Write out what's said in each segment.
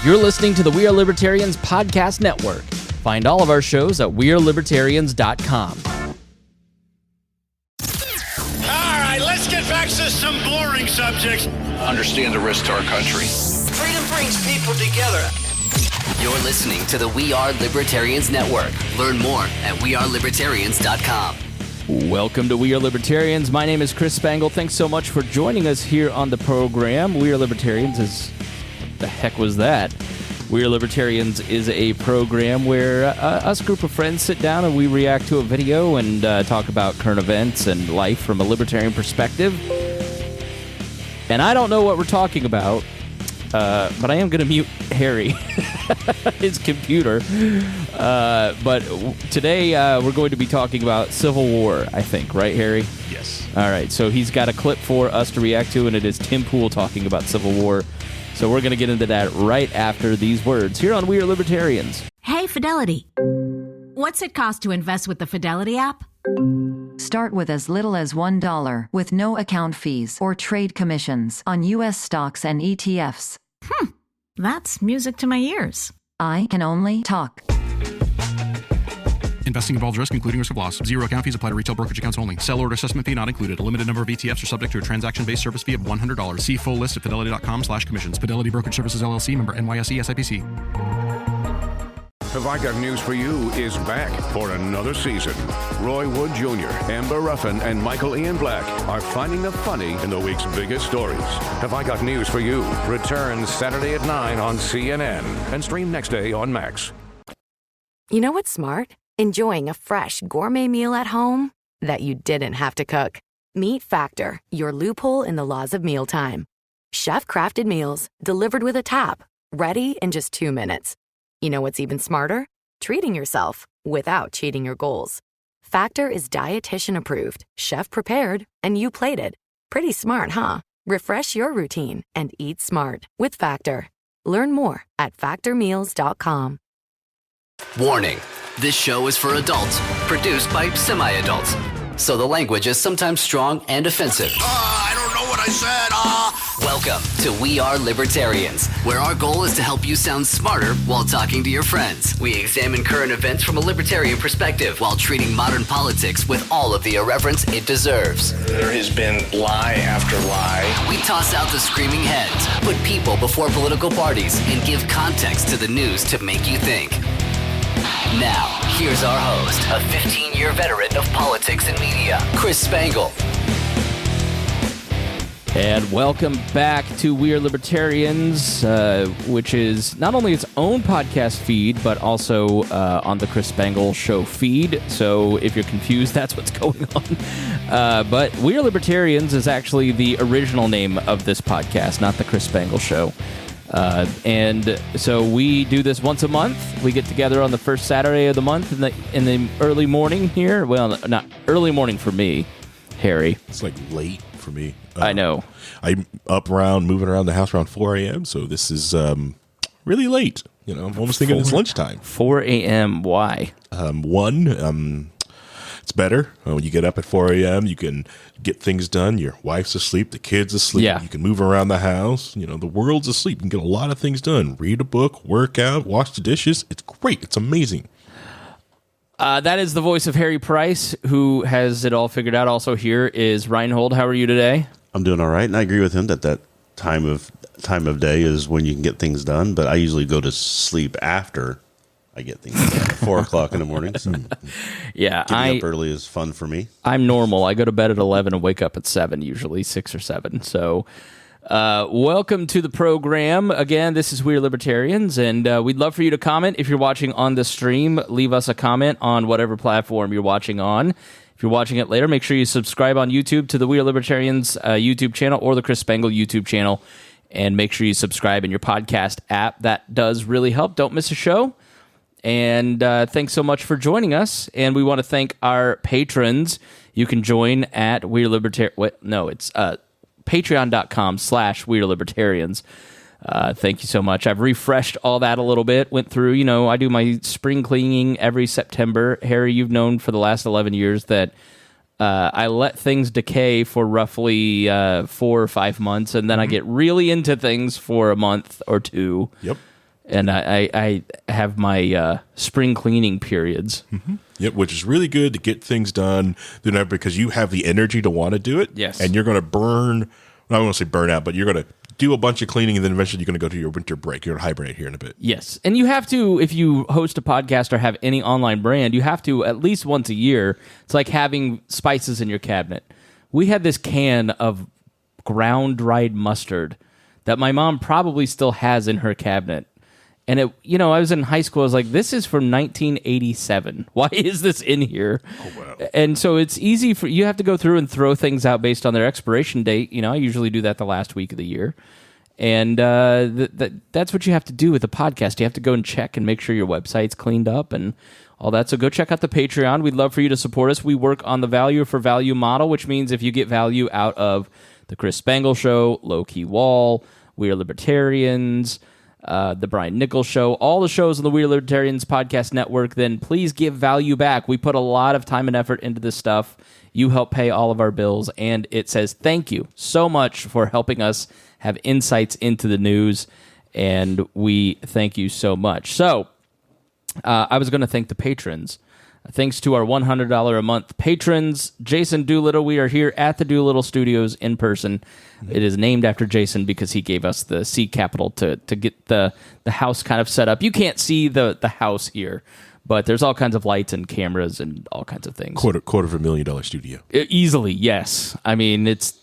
You're listening to the We Are Libertarians Podcast Network. Find all of our shows at wearelibertarians.com. All right, let's get back to some boring subjects. Understand the risk to our country. Freedom brings people together. You're listening to the We Are Libertarians Network. Learn more at wearelibertarians.com. Welcome to We Are Libertarians. My name is Chris Spangle. Thanks so much for joining us here on the program. We Are Libertarians is... What the heck was that? We Are Libertarians is a program where us group of friends sit down and we react to a video and talk about current events and life from a libertarian perspective. And I don't know what we're talking about, but I am going to mute Harry, his computer. But today we're going to be talking about Civil War, I think. Right, Harry? Yes. All right, so he's got a clip for us to react to, and it is Tim Pool talking about Civil War. So we're going to get into that right after these words here on We Are Libertarians. Hey, Fidelity. What's it cost to invest with the Fidelity app? Start with as little as $1 with no account fees or trade commissions on U.S. stocks and ETFs. That's music to my ears. I can only talk. Investing involves risk, including risk of loss. Zero account fees apply to retail brokerage accounts only. Sell order assessment fee not included. A limited number of ETFs are subject to a transaction-based service fee of $100. See full list at fidelity.com/commissions. Fidelity Brokerage Services, LLC, member NYSE, SIPC. Have I Got News for You is back for another season. Roy Wood Jr., Amber Ruffin, and Michael Ian Black are finding the funny in the week's biggest stories. Have I Got News for You returns Saturday at 9 on CNN and stream next day on Max. You know what's smart? Enjoying a fresh gourmet meal at home that you didn't have to cook. Meet Factor, your loophole in the laws of mealtime. Chef-crafted meals delivered with a tap, ready in just 2 minutes. You know what's even smarter? Treating yourself without cheating your goals. Factor is dietitian approved, chef prepared, and you plated. Pretty smart, huh? Refresh your routine and eat smart with Factor. Learn more at factormeals.com. Warning, this show is for adults, produced by semi-adults. So the language is sometimes strong and offensive. I don't know what I said. Welcome to We Are Libertarians, where our goal is to help you sound smarter while talking to your friends. We examine current events from a libertarian perspective while treating modern politics with all of the irreverence it deserves. There has been lie after lie. We toss out the screaming heads, put people before political parties, and give context to the news to make you think. Now, here's our host, a 15-year veteran of politics and media, Chris Spangle. And welcome back to We Are Libertarians, which is not only its own podcast feed, but also on the Chris Spangle Show feed. So if you're confused, that's what's going on. But We Are Libertarians is actually the original name of this podcast, not the Chris Spangle Show. And so we do this once a month. We get together on the first Saturday of the month in the early morning here. Well, not early morning for me, Harry. It's like late for me. I know. I'm moving around the house around 4 a.m., so this is really late. You know, I'm almost thinking it's lunchtime. 4 a.m., why? It's better. When you get up at 4 a.m., you can get things done. Your wife's asleep, the kid's asleep. Yeah. You can move around the house. You know, the world's asleep. You can get a lot of things done. Read a book, work out, wash the dishes. It's great. It's amazing. That is the voice of Harry Price, who has it all figured out. Also here is Rhinehold. How are you today? I'm doing all right, and I agree with him that time of day is when you can get things done, but I usually go to sleep after I get things done, 4 o'clock in the morning. So yeah, getting up early is fun for me. I'm normal. I go to bed at 11 and wake up at 7, usually 6 or 7. So welcome to the program. Again, this is We Are Libertarians, and we'd love for you to comment. If you're watching on the stream, leave us a comment on whatever platform you're watching on. If you're watching it later, make sure you subscribe on YouTube to the We Are Libertarians YouTube channel or the Chris Spangle YouTube channel, and make sure you subscribe in your podcast app. That does really help. Don't miss a show. And thanks so much for joining us. And we want to thank our patrons. You can join at We Are Libertarians. It's patreon.com/We Are Libertarians. Thank you so much. I've refreshed all that a little bit. Went through, I do my spring cleaning every September. Harry, you've known for the last 11 years that I let things decay for roughly 4 or 5 months, and then I get really into things for a month or two. Yep. And I have my spring cleaning periods. Yep, which is really good to get things done, because you have the energy to want to do it. Yes. And you're going to burn, I don't want to say burn out, but you're going to do a bunch of cleaning, and then eventually you're going to go to your winter break. You're going to hibernate here in a bit. Yes. And you have to, if you host a podcast or have any online brand, you have to at least once a year. It's like having spices in your cabinet. We had this can of ground dried mustard that my mom probably still has in her cabinet. And it, I was in high school. I was like, this is from 1987. Why is this in here? Oh, wow. And so it's easy for you have to go through and throw things out based on their expiration date. I usually do that the last week of the year. And that's what you have to do with a podcast. You have to go and check and make sure your website's cleaned up and all that. So go check out the Patreon. We'd love for you to support us. We work on the value for value model, which means if you get value out of the Chris Spangle Show, Low Key WAL, We Are Libertarians, the Brian Nichols Show, all the shows on the We Are Libertarians podcast network, then please give value back. We put a lot of time and effort into this stuff. You help pay all of our bills, and it says thank you so much for helping us have insights into the news, and we thank you so much. So I was going to thank the patrons. Thanks to our $100 a month patrons, Jason Doolittle. We are here at the Doolittle Studios in person. It is named after Jason because he gave us the seed capital to get the house kind of set up. You can't see the house here, but there's all kinds of lights and cameras and all kinds of things. $250,000 studio. Easily, yes. I mean, it's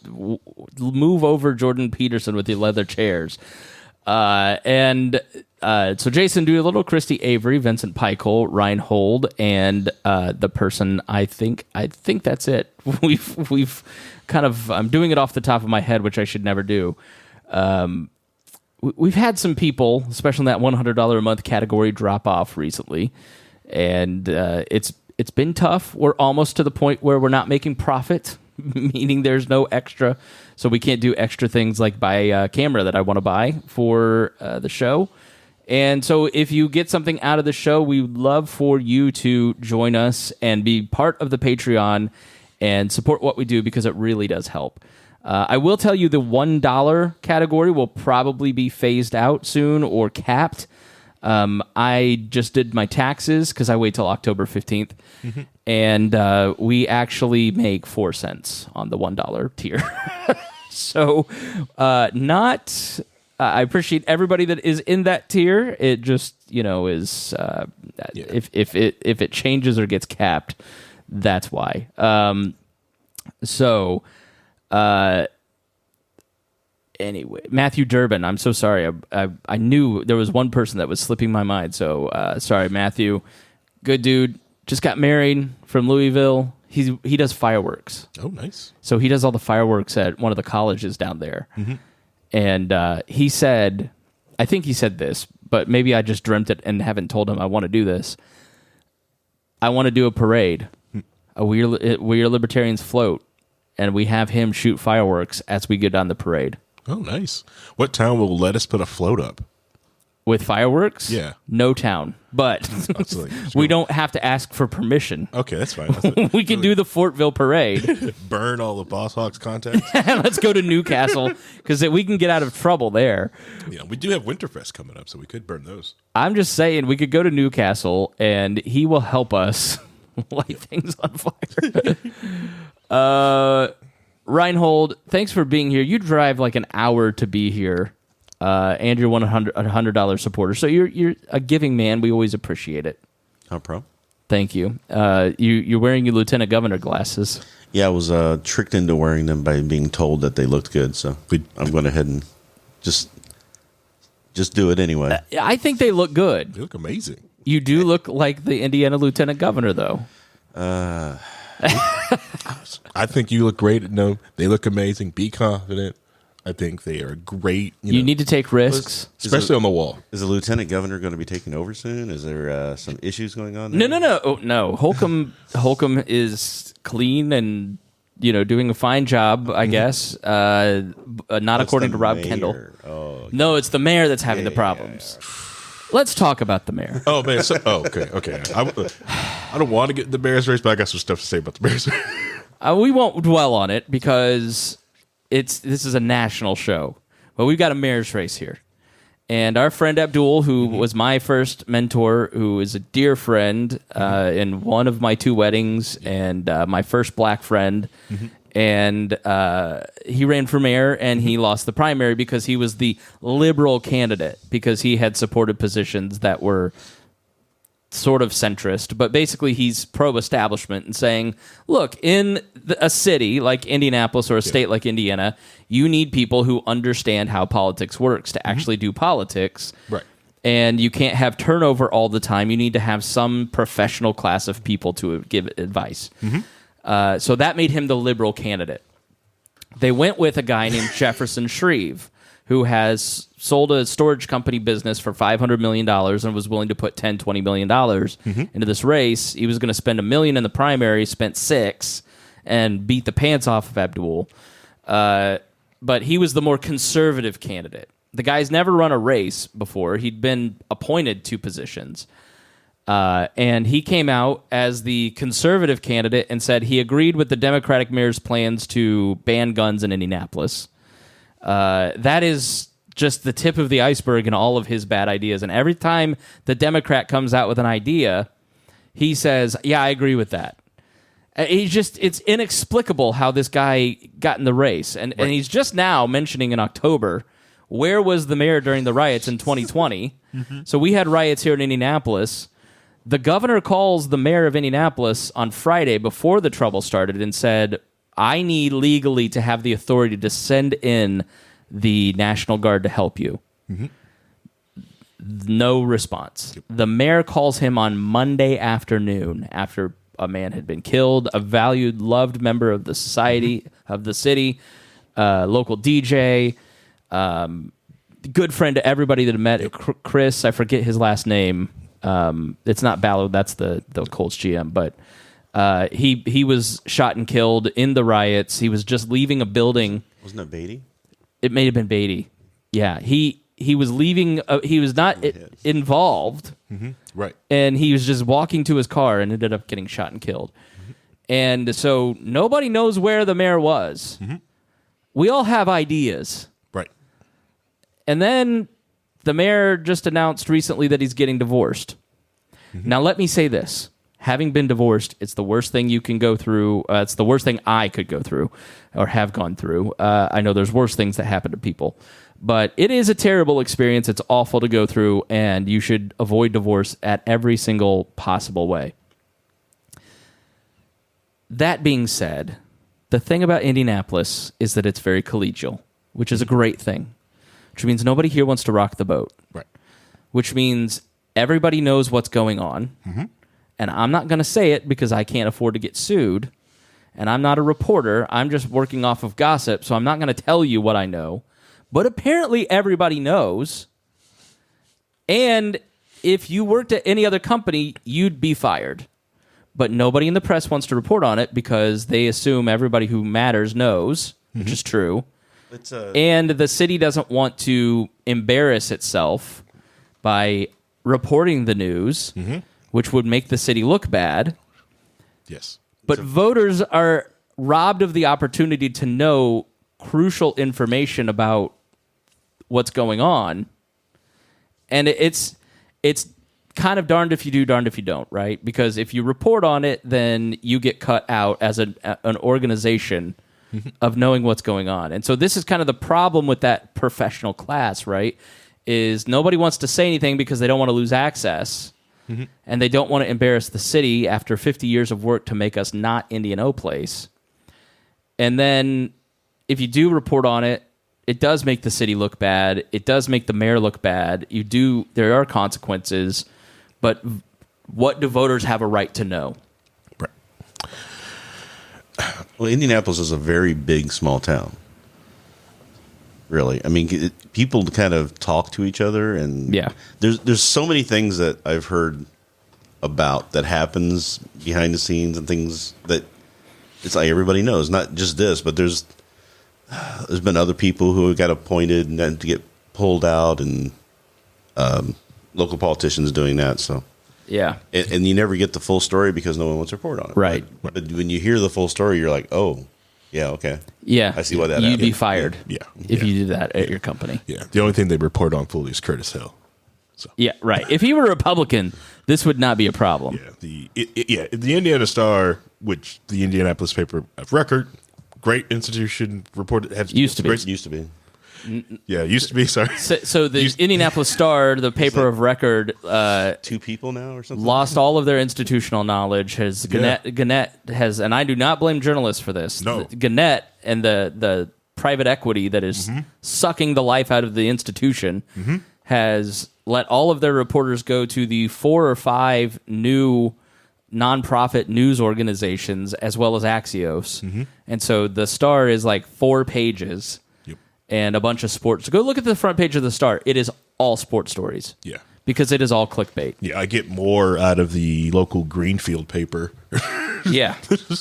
move over Jordan Peterson with the leather chairs. So Jason Doolittle, Christy Avery, Vincent Pikol, Rhinehold, and the person I think that's it. We've kind of, I'm doing it off the top of my head, which I should never do. We've had some people, especially in that $100 a month category, drop off recently, and it's been tough. We're almost to the point where we're not making profit, meaning there's no extra. So we can't do extra things like buy a camera that I want to buy for the show. And so if you get something out of the show, we would love for you to join us and be part of the Patreon and support what we do because it really does help. I will tell you the $1 category will probably be phased out soon or capped. I just did my taxes because I wait till October 15th. And we actually make 4 cents on the $1 tier. So I appreciate everybody that is in that tier. It just, is if it changes or gets capped, that's why. Anyway, Matthew Durbin, I'm so sorry. I knew there was one person that was slipping my mind. So sorry, Matthew. Good dude. Just got married from Louisville. He does fireworks. Oh, nice. So he does all the fireworks at one of the colleges down there. And he said, I think he said this, but maybe I just dreamt it and haven't told him I want to do this. I want to do a parade, a We Are Libertarians float, and we have him shoot fireworks as we go down the parade. Oh, nice. What town will let us put a float up? With fireworks? Yeah. No town. But we don't have to ask for permission. Okay, that's fine. We can do the Fortville Parade. Burn all the Boss Hawks contacts. Let's go to Newcastle because we can get out of trouble there. Yeah, we do have Winterfest coming up, so we could burn those. I'm just saying we could go to Newcastle and he will help us light things on fire. Rhinehold, thanks for being here. You drive like an hour to be here. And you're $100 supporter. So you're a giving man. We always appreciate it. No problem. Thank you. You're wearing your Lieutenant Governor glasses. Yeah, I was tricked into wearing them by being told that they looked good. So I'm going ahead and just do it anyway. I think they look good. They look amazing. You do look like the Indiana Lieutenant Governor, though. I think you look great. No, they look amazing. Be confident. I think they are great. You need to take risks. Especially on the wall. Is the lieutenant governor going to be taking over soon? Is there some issues going on there? No. No. Holcomb is clean and doing a fine job, I guess. Not according to Rob Kendall. Oh, okay. No, it's the mayor that's having the problems. Yeah. Let's talk about the mayor. Oh, man. Okay. I don't want to get in the Bears race, but I got some stuff to say about the Bears race. We won't dwell on it because this is a national show. But we've got a mayor's race here. And our friend Abdul, who was my first mentor, who is a dear friend in one of my 2 weddings and my first black friend. And he ran for mayor, and he lost the primary because he was the liberal candidate, because he had supported positions that were sort of centrist. But basically, he's pro-establishment and saying, look, in a city like Indianapolis or a state like Indiana, you need people who understand how politics works to actually do politics. Right. And you can't have turnover all the time. You need to have some professional class of people to give advice. So that made him the liberal candidate. They went with a guy named Jefferson Shreve, who has sold a storage company business for $500 million and was willing to put $10, $20 million into this race. He was going to spend $1 million in the primary, spent $6 million, and beat the pants off of Abdul. But he was the more conservative candidate. The guy's never run a race before. He'd been appointed to positions. And he came out as the conservative candidate and said he agreed with the Democratic mayor's plans to ban guns in Indianapolis. That is just the tip of the iceberg in all of his bad ideas. And every time the Democrat comes out with an idea, he says, yeah, I agree with that. It's inexplicable how this guy got in the race. And he's just now mentioning in October, where was the mayor during the riots in 2020? So we had riots here in Indianapolis. The governor calls the mayor of Indianapolis on Friday before the trouble started and said, I need legally to have the authority to send in the National Guard to help you. No response. The mayor calls him on Monday afternoon after a man had been killed, a valued, loved member of the society, of the city, local DJ, good friend to everybody that met. Chris, I forget his last name. It's not Ballard, that's the Colts GM, but he was shot and killed in the riots. He was just leaving a building. Wasn't it Beatty? It may have been Beatty. Yeah, he was leaving. He was not involved. Right. And he was just walking to his car and ended up getting shot and killed. And so nobody knows where the mayor was. We all have ideas. Right. And then the mayor just announced recently that he's getting divorced. Now, let me say this. Having been divorced, it's the worst thing you can go through. It's the worst thing I could go through or have gone through. I know there's worse things that happen to people. But it is a terrible experience. It's awful to go through, and you should avoid divorce at every single possible way. That being said, the thing about Indianapolis is that it's very collegial, which is a great thing, which means nobody here wants to rock the boat. Right. Which means everybody knows what's going on, and I'm not going to say it because I can't afford to get sued, and I'm not a reporter. I'm just working off of gossip, so I'm not going to tell you what I know. But apparently everybody knows, and if you worked at any other company, you'd be fired. But nobody in the press wants to report on it because they assume everybody who matters knows, which is true. And the city doesn't want to embarrass itself by reporting the news, which would make the city look bad. Yes. But voters are robbed of the opportunity to know crucial information about what's going on. And it's kind of darned if you do, darned if you don't, right? Because if you report on it, then you get cut out as an organization of knowing what's going on. And so this is kind of the problem with that professional class, right? Is nobody wants to say anything because they don't want to lose access, and they don't want to embarrass the city after 50 years of work to make us not Indian Place. And then if you do report on it, it does make the city look bad. It does make the mayor look bad. There are consequences, but what do voters have a right to know? Right. Well, Indianapolis is a very big, small town. Really. I mean, people kind of talk to each other, and there's so many things that I've heard about that happens behind the scenes and things that it's like everybody knows. Not just this, but there's been other people who got appointed and then to get pulled out, and local politicians doing that. So and you never get the full story because no one wants to report on it. Right. But when you hear the full story, you're like, oh, Yeah, okay. Yeah. I see why that You'd happened. be fired Yeah. if you did that at your company. Yeah. The only thing they report on fully is Curtis Hill. So. Yeah, right. If he were a Republican, this would not be a problem. Yeah. The Indiana Star, which the Indianapolis paper of record, great institution, reported used to be. Used to be. Yeah, used to be. Sorry. So the Indianapolis Star, the paper of record, 2 people now or something. lost all of their institutional knowledge. Gannett has, and I do not blame journalists for this. No. Gannett and the private equity that is sucking the life out of the institution has let all of their reporters go to the 4 or 5 new nonprofit news organizations as well as Axios. And so the Star is like 4 pages. And a bunch of sports. Go look at the front page of the Star. It is all sports stories. Yeah. Because it is all clickbait. Yeah, I get more out of the local Greenfield paper. Yeah. At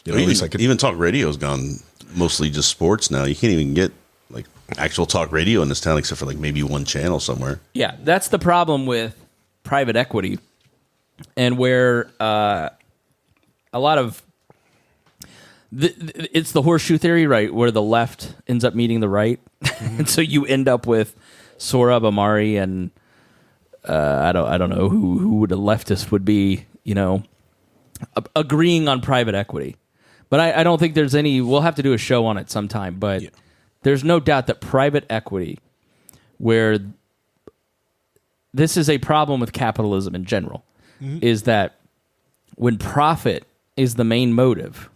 least even talk radio's gone mostly just sports now. You can't even get like actual talk radio in this town except for like maybe one channel somewhere. Yeah, that's the problem with private equity and where a lot of it's the horseshoe theory, right, where the left ends up meeting the right. And so you end up with Sohrab Ahmari and I don't know who the leftist would be, agreeing on private equity. But I don't think there's any. We'll have to do a show on it sometime. But there's no doubt that private equity, where this is a problem with capitalism in general, is that when profit is the main motive,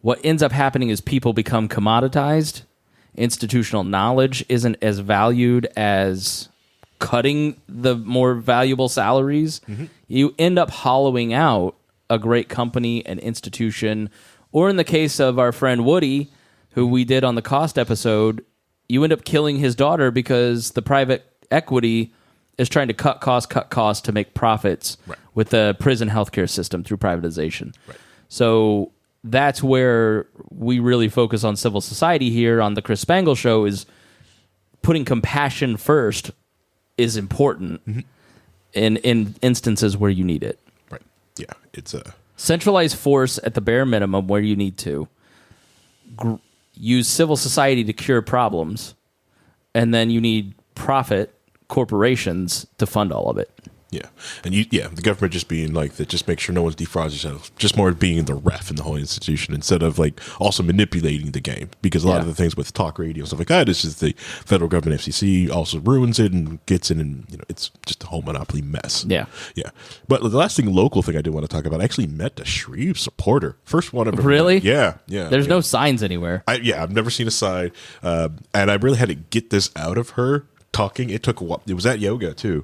what ends up happening is people become commoditized. Institutional knowledge isn't as valued as cutting the more valuable salaries. You end up hollowing out a great company, an institution, or in the case of our friend Woody, who we did on the cost episode, you end up killing his daughter because the private equity is trying to cut costs to make profits with the prison healthcare system through privatization. So that's where we really focus on civil society here on the Chris Spangle Show, is putting compassion first is important in instances where you need it. Right. Yeah. It's a centralized force at the bare minimum where you need to use civil society to cure problems, and then you need profit corporations to fund all of it. Yeah. And the government just being like that, just make sure no one's defrauding themselves, just more being the ref in the whole institution instead of like also manipulating the game. Because a lot of the things with talk radio and stuff like that, it's just the federal government FCC also ruins it and gets in, and it's just a whole monopoly mess. Yeah. Yeah. But the last local thing I do want to talk about, I actually met a Shreve supporter. First one of Really? Yeah. Yeah. There's no signs anywhere. I've never seen a sign. And I really had to get this out of her talking. It took a while. It was at yoga too.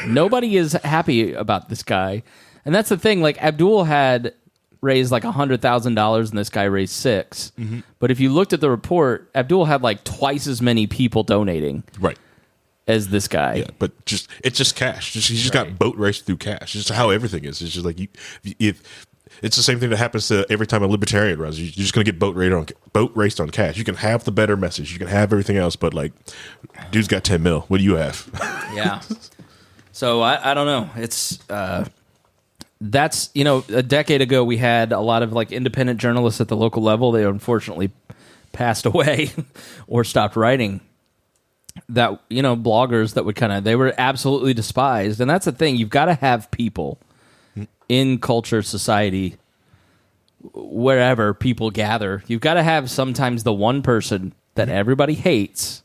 Nobody is happy about this guy, and that's the thing. Like Abdul had raised like $100,000, and this guy raised $6,000. But if you looked at the report, Abdul had like twice as many people donating, as this guy. Yeah, but it's just cash. He just got boat raced through cash. It's just how everything is. It's just like if it's the same thing that happens to every time a libertarian runs. You're just going to get boat raced on cash. You can have the better message. You can have everything else, but like, dude's got 10 mil. What do you have? Yeah. So I don't know. It's that's a decade ago we had a lot of like independent journalists at the local level. They unfortunately passed away or stopped writing. That bloggers that would they were absolutely despised, and that's the thing. You've got to have people in culture, society, wherever people gather. You've got to have sometimes the one person that everybody hates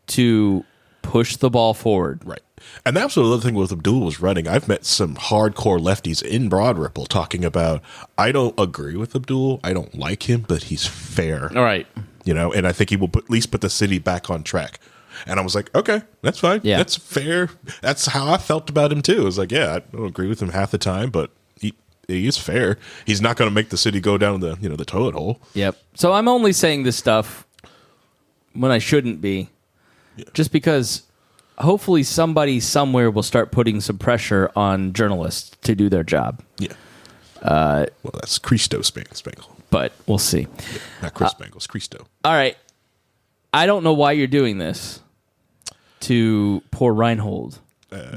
to push the ball forward. Right. And that's what the other thing with Abdul was running. I've met some hardcore lefties in Broad Ripple talking about, I don't agree with Abdul. I don't like him, but he's fair. All right. And I think he will at least put the city back on track. And I was like, okay, that's fine. Yeah. That's fair. That's how I felt about him too. I was like, yeah, I don't agree with him half the time, but he is fair. He's not going to make the city go down the the toilet hole. Yep. So I'm only saying this stuff when I shouldn't be, just because hopefully somebody somewhere will start putting some pressure on journalists to do their job. Yeah. Well, that's Christo Spangle. But we'll see. Yeah, not Chris Spangle, it's Christo. All right. I don't know why you're doing this to poor Rhinehold,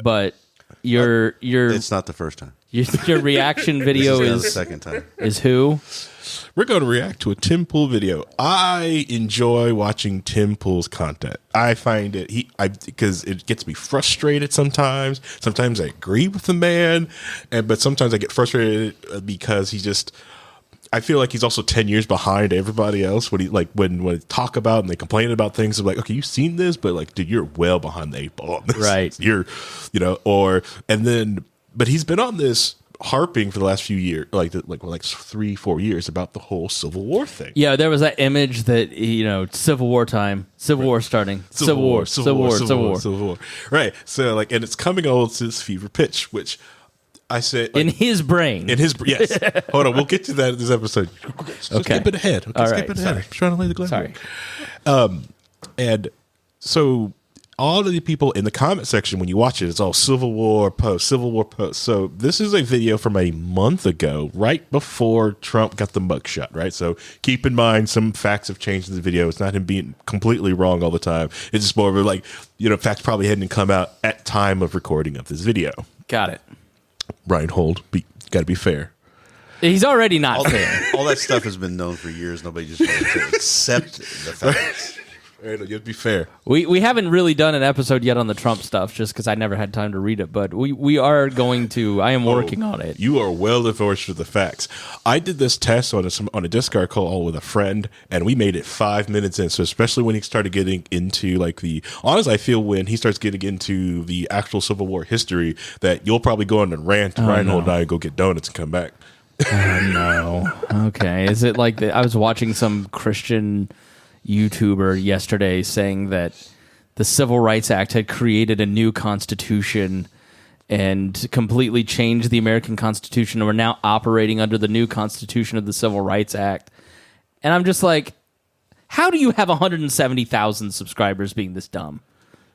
but you're it's not the first time. Your reaction video This is the second time. Is who? We're going to react to a Tim Pool video. I enjoy watching Tim Pool's content. I find it because it gets me frustrated sometimes. Sometimes I agree with the man, but sometimes I get frustrated because I feel like he's also 10 years behind everybody else. When they talk about and they complain about things, I'm like, okay, you've seen this, but like, dude, you're well behind the 8 ball on this. Right. But he's been on this harping for the last few years, like 3-4 years, about the whole Civil War thing. Yeah, there was that image that Civil War time, Civil War starting, Civil War. Right. So and it's coming on to this fever pitch, which I said in his brain. Yes. Hold on, we'll get to that in this episode. Skip it ahead. All right. Skip it ahead. I'm trying to lay the groundwork. Sorry. And so all of the people in the comment section, when you watch it, it's all Civil War post. So this is a video from a month ago, right before Trump got the mugshot, right? So keep in mind, some facts have changed in the video. It's not him being completely wrong all the time. It's just more of facts probably hadn't come out at time of recording of this video. Got it. Rhinehold, got to be fair. He's already not fair. All that stuff has been known for years. Nobody just wanted to accept the facts. You have to be fair. We haven't really done an episode yet on the Trump stuff, just because I never had time to read it. But we are going to. I am working on it. You are well versed with the facts. I did this test on a Discord call with a friend, and we made it 5 minutes in. So especially when he started getting into I feel when he starts getting into the actual Civil War history, that you'll probably go on and rant to Rhinehold and I and go get donuts and come back. Oh no. Okay. Is it like I was watching some Christian YouTuber yesterday saying that the Civil Rights Act had created a new constitution and completely changed the American Constitution, and we're now operating under the new constitution of the Civil Rights Act. And I'm just like, how do you have 170,000 subscribers being this dumb?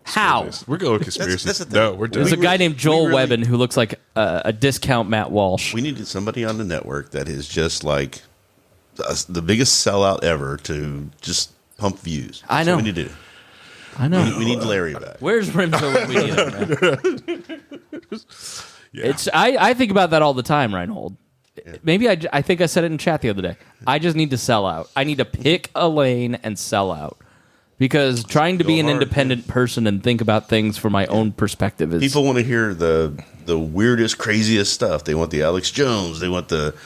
How? We're going conspiracy. We're done. There's a guy named Joel Webben who looks like a discount Matt Walsh. We needed somebody on the network that is just like the biggest sellout ever to just pump views. I know. We need to do. I know. We need Larry back. Where's Rimzo when we need him, man? Yeah. I think about that all the time, Rhinehold. Yeah. Maybe I think I said it in chat the other day. I just need to sell out. I need to pick a lane and sell out. Because trying to be an independent person and think about things from my own perspective is... People want to hear the weirdest, craziest stuff. They want the Alex Jones. They want the...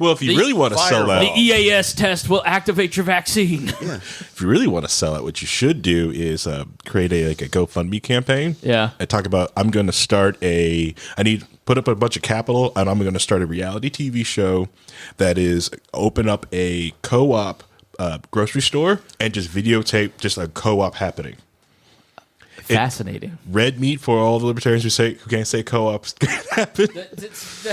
Well, if you really want to sell out... The EAS test will activate your vaccine. Yeah. If you really want to sell out, what you should do is create a GoFundMe campaign. Yeah. And talk about, I'm going to start put up a bunch of capital, and I'm going to start a reality TV show that is open up a co-op grocery store and just videotape just a co-op happening. Fascinating. Red meat for all the libertarians who can't say co-ops can't happen.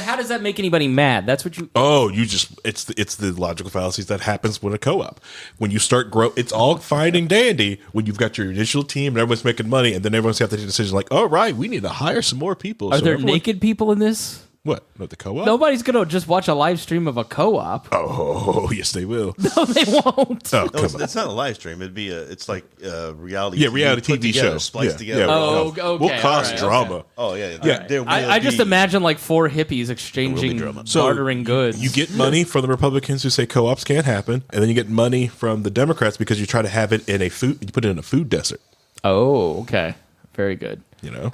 How does that make anybody mad? That's what you... Oh, it's the logical fallacies that happens with a co-op. When you start it's all fine and dandy when you've got your initial team and everyone's making money, and then everyone's got the decision like, all right, we need to hire some more people. Are there naked people in this? What? Not the co-op? Nobody's going to just watch a live stream of a co-op. Oh, yes, they will. No, they won't. Oh, no, it's not a live stream. It'd be it's like a reality. Yeah, reality TV show. Spliced together. Oh, okay. We'll cause drama. Okay. Oh, yeah. Yeah. I just imagine like 4 hippies exchanging, bartering goods. You get money from the Republicans who say co-ops can't happen, and then you get money from the Democrats because you try to have it in you put it in a food desert. Oh, okay. Very good. You know.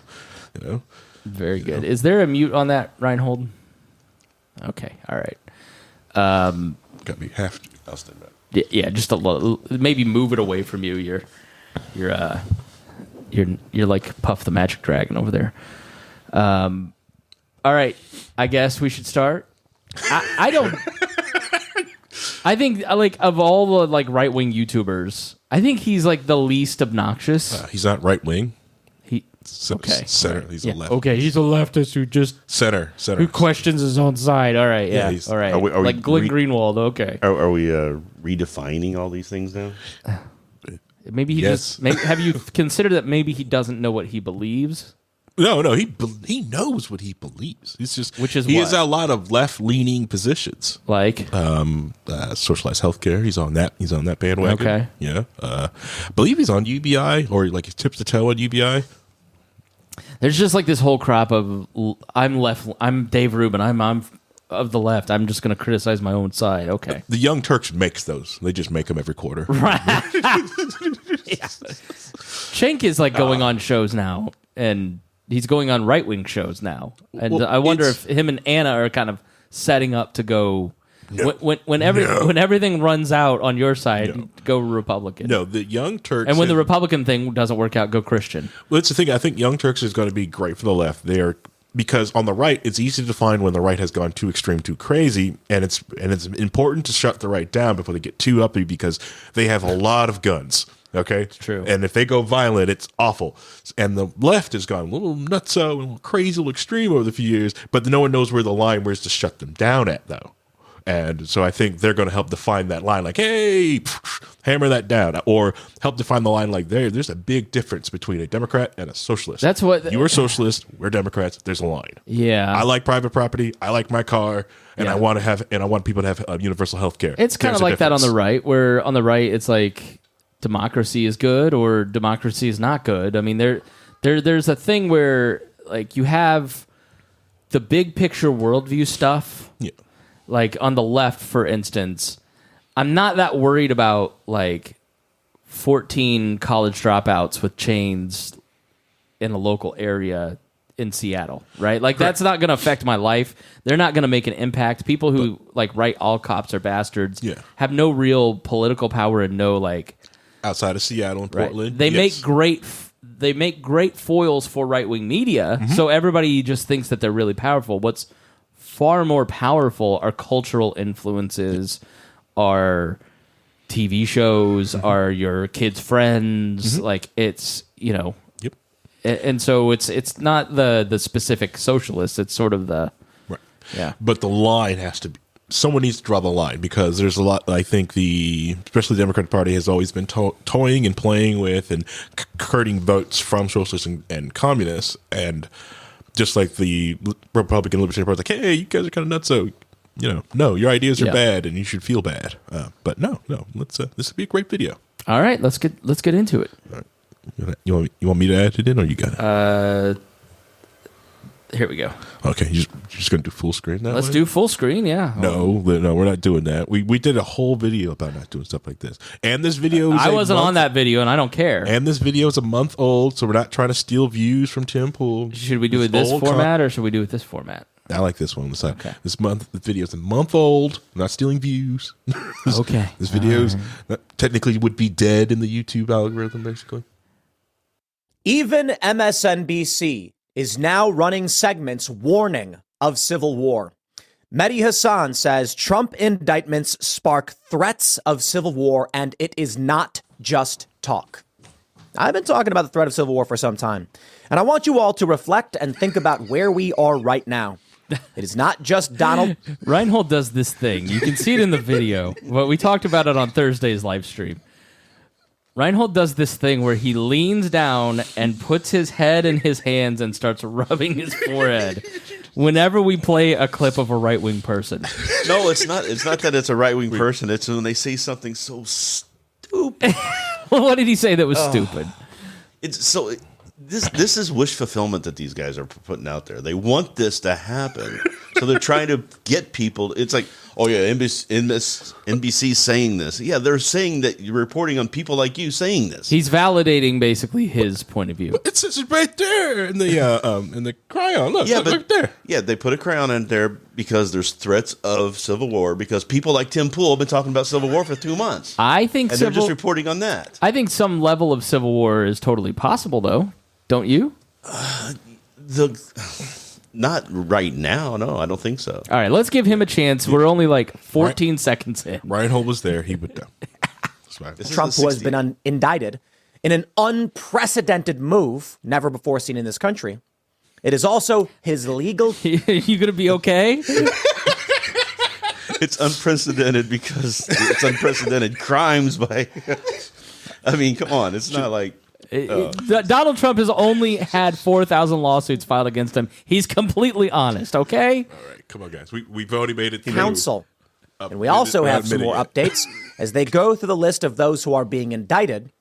Very good. Is there a mute on that, Rhinehold? Okay, all right. Got me half. I'll stand back. Yeah, just a little. Maybe move it away from you. You're like Puff the Magic Dragon over there. All right, I guess we should start. I don't. I think of all the right wing YouTubers, I think he's the least obnoxious. He's not right wing. Okay. Center. He's a left. Okay, he's a leftist who just center who questions his own side. All right, yeah. All right. Are we like Glenn Greenwald. Okay. Are we redefining all these things now? Maybe he just. Have you considered that maybe he doesn't know what he believes? No. He knows what he believes. It's just he has a lot of left leaning positions, like socialized healthcare. He's on that. He's on that bandwagon. Okay. Yeah. I believe he's on UBI or he tips the toe on UBI. There's just like this whole crop of I'm Dave Rubin. I'm of the left. I'm just going to criticize my own side. Okay. The Young Turks makes those. They just make them every quarter. Right. Cenk is like going on shows now, and he's going on right-wing shows now. And Well, I wonder if him and Anna are kind of setting up to go... When everything runs out on your side, go Republican. No, the Young Turks... And when the Republican thing doesn't work out, go Christian. Well, it's the thing. I think Young Turks is going to be great for the left. Because on the right, it's easy to find when the right has gone too extreme, too crazy, and it's important to shut the right down before they get too uppity because they have a lot of guns. Okay, it's true. And if they go violent, it's awful. And the left has gone a little nutso and a little crazy, a little extreme over the few years, but no one knows where the line where is to shut them down at, though. And so I think they're going to help define that line, like, hey, hammer that down, or help define the line like there's a big difference between a Democrat and a socialist. That's what you're socialist, we're Democrats. There's a line. Yeah, I like private property. I like my car, and I want people to have universal health care. It's kind of like that on the right, where on the right it's like democracy is good or democracy is not good. I mean, there's a thing where like you have the big picture worldview stuff. Yeah. Like on the left, for instance, I'm not that worried about like 14 college dropouts with chains in a local area in Seattle, right? Like that's not going to affect my life. They're not going to make an impact. People who like write all cops are bastards have no real political power and no like outside of Seattle and Portland. They make great foils for right-wing media. So everybody just thinks that they're really powerful. What's far more powerful are cultural influences, are TV shows, are your kids' friends. Like it's, and so it's not the specific socialist. It's sort of the But the line has to be. Someone needs to draw the line because there's a lot. I think especially the Democratic Party has always been toying and playing with and hurting votes from socialists and communists and. Just like the Republican Libertarian Party, like, hey, you guys are kind of nuts. So, no, your ideas are bad, and you should feel bad. But no, let's. This would be a great video. All right, let's get into it. All right. You want me to add it in, or you got it? Here we go. Okay, you're just gonna do full screen now. Let's do full screen. Yeah. No, we're not doing that. We did a whole video about not doing stuff like this. And this video is I wasn't on that video, and I don't care. And this video is a month old, so we're not trying to steal views from Tim Pool. Should we do it this format, or should we do it this format? I like this one. Okay. The video is a month old. I'm not stealing views. Okay. This video technically would be dead in the YouTube algorithm, basically. Even MSNBC is now running segments warning of civil war. Mehdi Hassan says Trump indictments spark threats of civil war, and it is not just talk. I've been talking about the threat of civil war for some time, and I want you all to reflect and think about where we are right now. It is not just Donald. Rhinehold does this thing. You can see it in the video, but we talked about it on Thursday's live stream. Rhinehold does this thing where he leans down and puts his head in his hands and starts rubbing his forehead whenever we play a clip of a right-wing person. No, it's not. It's not that it's a right-wing person. It's when they say something so stupid. Well, what did he say that was stupid? It's so. This is wish fulfillment that these guys are putting out there. They want this to happen, so they're trying to get people. It's like, oh yeah, NBC saying this. Yeah, they're saying that you're reporting on people like you saying this. He's validating basically his point of view. But it's right there in the crayon. Look, right there. Yeah, they put a crayon in there because there's threats of civil war. Because people like Tim Pool have been talking about civil war for 2 months. I think they're just reporting on that. I think some level of civil war is totally possible, though. Don't you? Not right now. No, I don't think so. All right, let's give him a chance. We're only like 14 seconds in. Rhinehold was there. He would know. Trump, who has been indicted in an unprecedented move never before seen in this country. It is also his legal... You going to be okay? It's unprecedented because it's unprecedented crimes by... I mean, come on. It's not like... Donald Trump has only had 4,000 lawsuits filed against him. He's completely honest, okay? All right, come on, guys. We've already made it through. Counsel. And we also have some more updates. As they go through the list of those who are being indicted,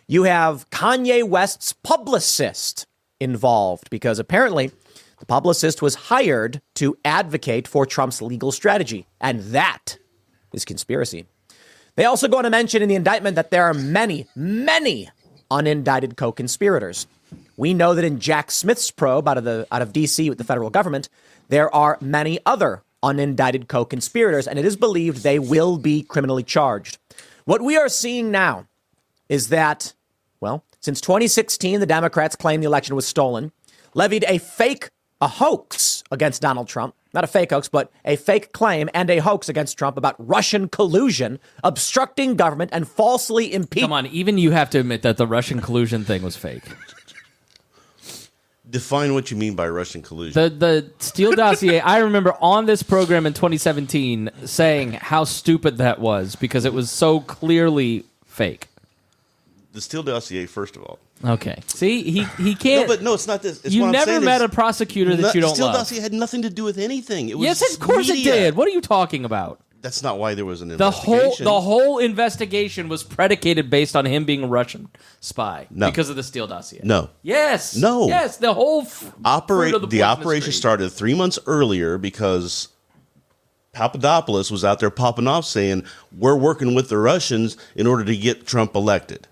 you have Kanye West's publicist involved because apparently the publicist was hired to advocate for Trump's legal strategy. And that is conspiracy. They also go on to mention in the indictment that there are many, many unindicted co-conspirators. We know that in Jack Smith's probe out of D.C. with the federal government, there are many other unindicted co-conspirators, and it is believed they will be criminally charged. What we are seeing now is that, well, since 2016, the Democrats claimed the election was stolen, levied a hoax against Donald Trump, not a fake hoax, but a fake claim and a hoax against Trump about Russian collusion, obstructing government, and falsely impeaching. Come on, even you have to admit that the Russian collusion thing was fake. Define what you mean by Russian collusion. The Steele dossier, I remember on this program in 2017 saying how stupid that was because it was so clearly fake. The Steele dossier, first of all. Okay. See, he can't. No, but no, it's not this. It's you what I'm never saying met is, a prosecutor that you don't Steele love. dossier had nothing to do with anything. It was yes, of course media. it did. What are you talking about? That's not why there was an investigation. The whole investigation was predicated based on him being a Russian spy because of the Steele dossier. No. Yes. No. Yes. The whole the operation started 3 months earlier because Papadopoulos was out there popping off saying we're working with the Russians in order to get Trump elected.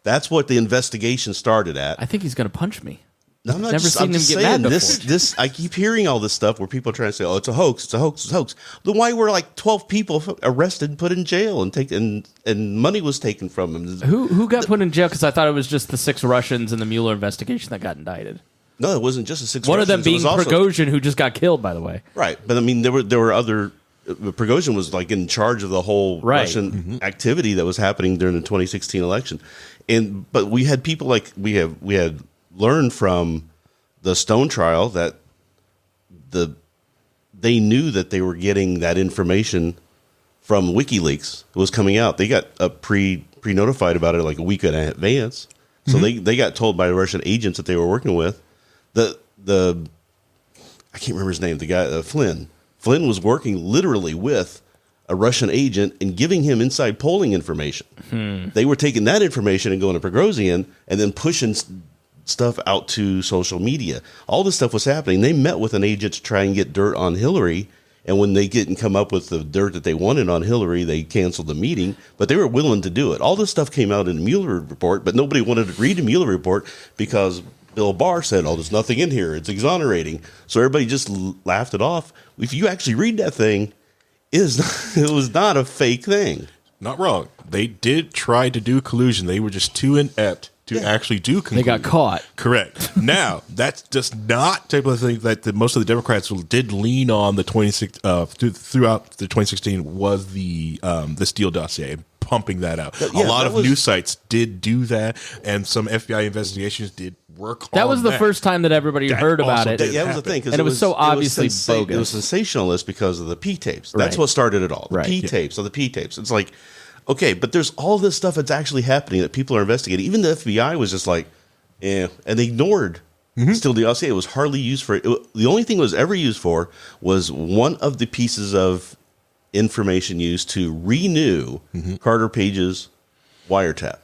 That's what the investigation started at. I think he's going to punch me. No, I'm not Never just, seen I'm him just get saying mad this. I keep hearing all this stuff where people are trying to say, "Oh, it's a hoax, it's a hoax, it's a hoax." Then why were like 12 people arrested, and put in jail, and money was taken from them? Who got put in jail? Because I thought it was just the 6 Russians in the Mueller investigation that got indicted. No, it wasn't just the 6. One Russians. of them being Prigozhin, who just got killed, by the way. Right, but I mean, there were other. Prigozhin was like in charge of the whole Russian activity that was happening during the 2016 election, but we had people like we had learned from the Stone trial that they knew that they were getting that information from WikiLeaks. It was coming out. They got pre-notified about it like a week in advance. So they got told by Russian agents that they were working with. I can't remember his name. The guy Flynn. Flynn was working literally with a Russian agent and giving him inside polling information. They were taking that information and going to Prigozhin and then pushing stuff out to social media. All this stuff was happening. They met with an agent to try and get dirt on Hillary. And when they didn't come up with the dirt that they wanted on Hillary, they canceled the meeting. But they were willing to do it. All this stuff came out in the Mueller report, but nobody wanted to read the Mueller report because Bill Barr said, "Oh, there's nothing in here. It's exonerating." So everybody just laughed it off. If you actually read that thing, it was not a fake thing. Not wrong. They did try to do collusion. They were just too inept to actually do collusion. They got caught. Correct. Now, that's just not type of thing that most of the Democrats did lean on the throughout the 2016 was the Steele dossier, pumping that out. A lot of news sites did do that, and some FBI investigations did work on that. That was the first time that everybody heard about it. That was the thing. And it was so obviously bogus. It was sensationalist because of the P tapes. That's what started it all. The P tapes. It's like, okay, but there's all this stuff that's actually happening that people are investigating. Even the FBI was just like, and they ignored Steele dossier. It was hardly used for it. The only thing it was ever used for was one of the pieces of information used to renew Carter Page's wiretap.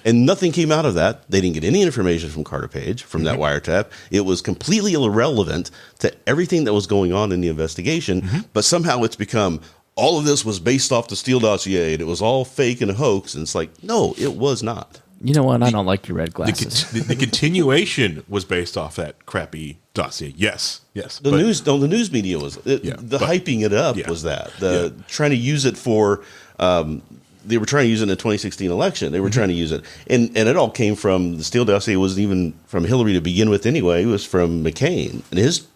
And nothing came out of that. They didn't get any information from Carter Page from that wiretap. It was completely irrelevant to everything that was going on in the investigation. But somehow it's become all of this was based off the Steele dossier and it was all fake and a hoax. And it's like, no, it was not. You know what? I don't like your red glasses. The continuation was based off that crappy dossier. Yes. The news media was hyping it up. Was that trying to use it for? They were trying to use it in the 2016 election. They were trying to use it, and it all came from the Steele dossier. Wasn't even from Hillary to begin with, anyway. It was from McCain and his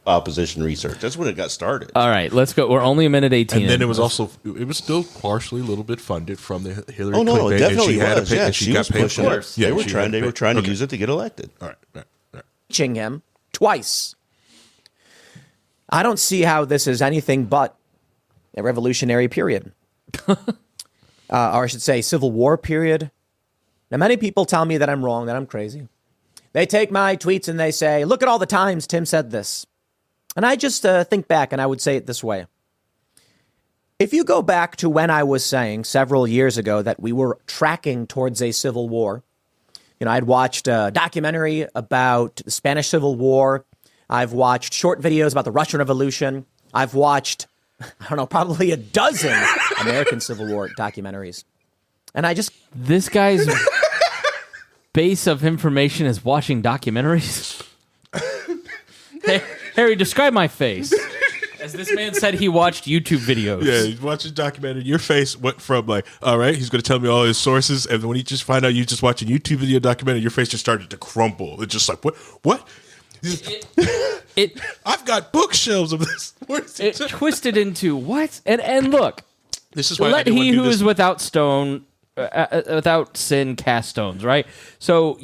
opposition research. That's when it got started. All right, let's go. We're only a minute 18. And then it was still partially a little bit funded from the Hillary Clinton. Oh no, it definitely was. And she got paid for it. They were trying to use it to get elected. All right. Impeaching him twice. I don't see how this is anything but a revolutionary period. Or I should say Civil War period. Now, many people tell me that I'm wrong, that I'm crazy. They take my tweets and they say, look at all the times Tim said this. And I just think back and I would say it this way. If you go back to when I was saying several years ago that we were tracking towards a civil war, I'd watched a documentary about the Spanish Civil War. I've watched short videos about the Russian Revolution. I've watched, probably a dozen American Civil War documentaries. And This guy's base of information is watching documentaries? Hey, Harry, describe my face. As this man said he watched YouTube videos. Yeah, he watched a documentary. Your face went from like, all right, he's going to tell me all his sources. And when he just find out you just watch a YouTube video documentary, your face just started to crumble. It's just like, what? I've got bookshelves of this. It twisted into what? And look, this is why let he who is without sin cast stones, right? So,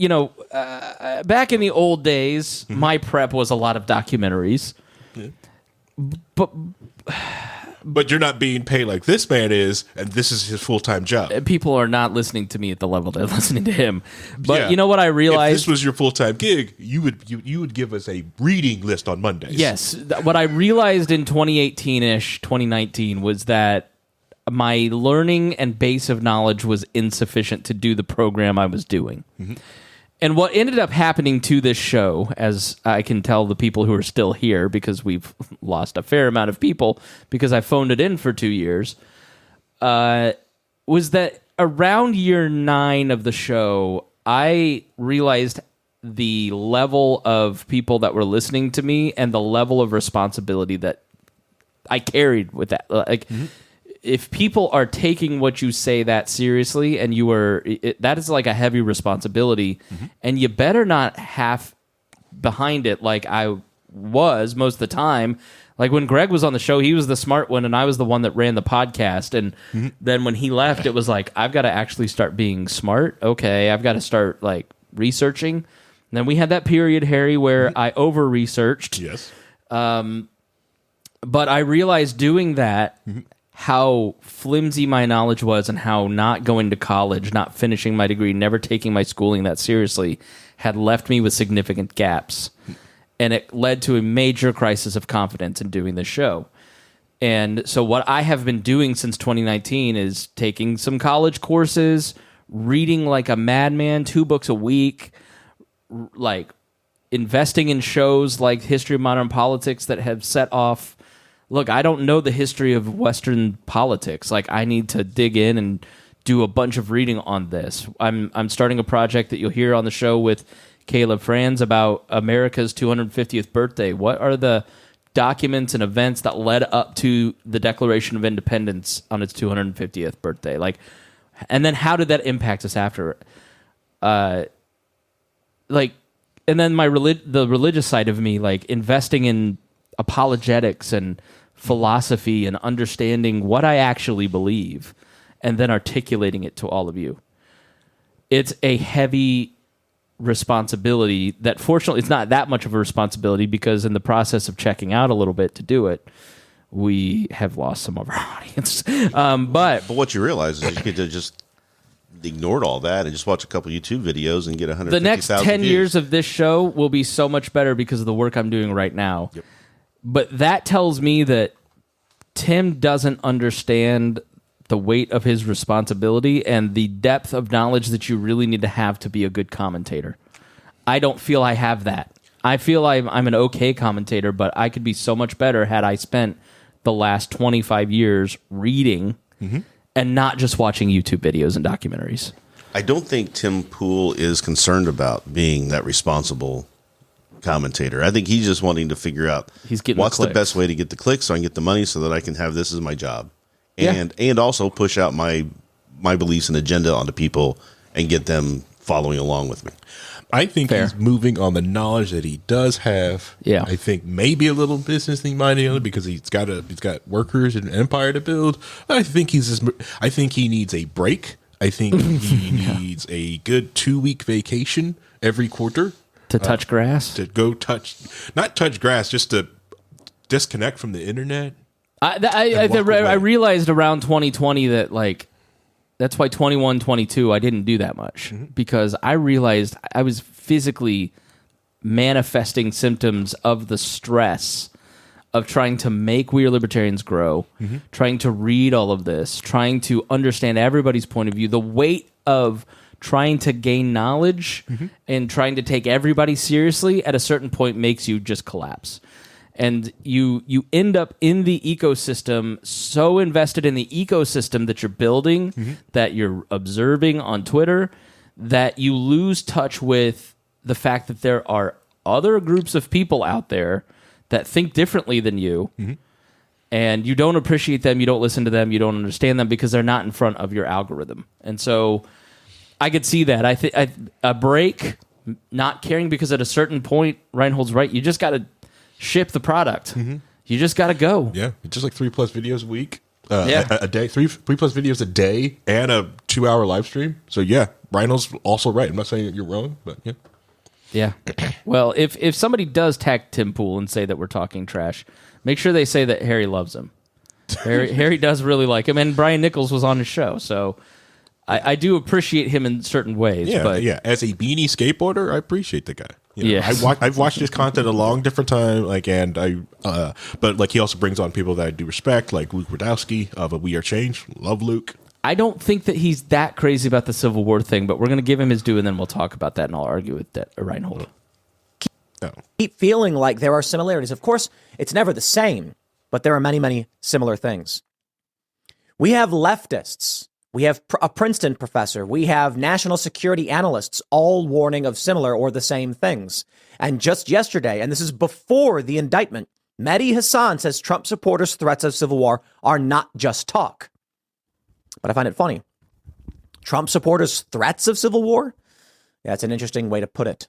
back in the old days, my prep was a lot of documentaries. Yeah. But you're not being paid like this man is, and this is his full-time job. People are not listening to me at the level they're listening to him. But you know what I realized? If this was your full-time gig, you would give us a reading list on Mondays. Yes. What I realized in 2018-ish, 2019, was that my learning and base of knowledge was insufficient to do the program I was doing. Mm-hmm. And what ended up happening to this show, as I can tell the people who are still here, because we've lost a fair amount of people because I phoned it in for 2 years, was that around year 9 of the show, I realized the level of people that were listening to me and the level of responsibility that I carried with that. If people are taking what you say that seriously, and that is like a heavy responsibility, and you better not half behind it like I was most of the time. Like when Greg was on the show, he was the smart one, and I was the one that ran the podcast. And then when he left, it was like, I've got to actually start being smart. Okay, I've got to start like researching. And then we had that period, Harry, where I over-researched. Yes. But I realized doing that, how flimsy my knowledge was, and how not going to college, not finishing my degree, never taking my schooling that seriously had left me with significant gaps. And it led to a major crisis of confidence in doing this show. And so what I have been doing since 2019 is taking some college courses, reading like a madman, 2 books a week, like investing in shows like History of Modern Politics that have set off. Look, I don't know the history of Western politics. Like, I need to dig in and do a bunch of reading on this. I'm starting a project that you'll hear on the show with Caleb Franz about America's 250th birthday. What are the documents and events that led up to the Declaration of Independence on its 250th birthday? Like, and then how did that impact us after? And then the religious side of me, like investing in apologetics and philosophy and understanding what I actually believe and then articulating it to all of you. It's a heavy responsibility that fortunately it's not that much of a responsibility, because in the process of checking out a little bit to do it, we have lost some of our audience. But what you realize is you could have just ignored all that and just watch a couple YouTube videos and get 150,000 the next 10 views. years of this show will be so much better because of the work I'm doing right now. Yep. But that tells me that Tim doesn't understand the weight of his responsibility and the depth of knowledge that you really need to have to be a good commentator. I don't feel I have that. I feel I'm an okay commentator, but I could be so much better had I spent the last 25 years reading and not just watching YouTube videos and documentaries. I don't think Tim Pool is concerned about being that responsible commentator. I think he's just wanting to figure out what's the best way to get the clicks so I can get the money so that I can have this as my job. And also push out my beliefs and agenda onto people and get them following along with me. I think he's moving on the knowledge that he does have. Yeah. I think maybe a little business-y minded because he's got workers and an empire to build. I think he needs a break. I think he needs a good 2-week vacation every quarter. To touch grass? To go not touch grass, just to disconnect from the internet. I realized around 2020 that, like, that's why 21, 22, I didn't do that much. Because I realized I was physically manifesting symptoms of the stress of trying to make We Are Libertarians grow, trying to read all of this, trying to understand everybody's point of view, the weight of trying to gain knowledge and trying to take everybody seriously at a certain point makes you just collapse. And you end up in the ecosystem, so invested in the ecosystem that you're building, that you're observing on Twitter, that you lose touch with the fact that there are other groups of people out there that think differently than you, and you don't appreciate them, you don't listen to them, you don't understand them because they're not in front of your algorithm. And so I could see that. I think a break, not caring, because at a certain point, Rhinehold's right, you just got to ship the product. You just got to go. Yeah, just like 3+ videos a week, a day, 3+ videos a day, and a 2-hour live stream. So yeah, Rhinehold's also right. I'm not saying that you're wrong, but yeah. Yeah. Well, if somebody does tag Tim Pool and say that we're talking trash, make sure they say that Harry loves him. Harry does really like him, and Brian Nichols was on his show, so I do appreciate him in certain ways. Yeah, but yeah. As a beanie skateboarder, I appreciate the guy. You know, I've watched his content a long different time, but like he also brings on people that I do respect, like Luke Radowski of We Are Change. Love Luke. I don't think that he's that crazy about the Civil War thing, but we're going to give him his due, and then we'll talk about that, and I'll argue with that Rhinehold. Keep feeling like there are similarities. Of course, it's never the same, but there are many, many similar things. We have leftists. We have a Princeton professor. We have national security analysts, all warning of similar or the same things. And just yesterday, and this is before the indictment, Mehdi Hassan says Trump supporters' threats of civil war are not just talk. But I find it funny. Trump supporters' threats of civil war? Yeah, it's an interesting way to put it.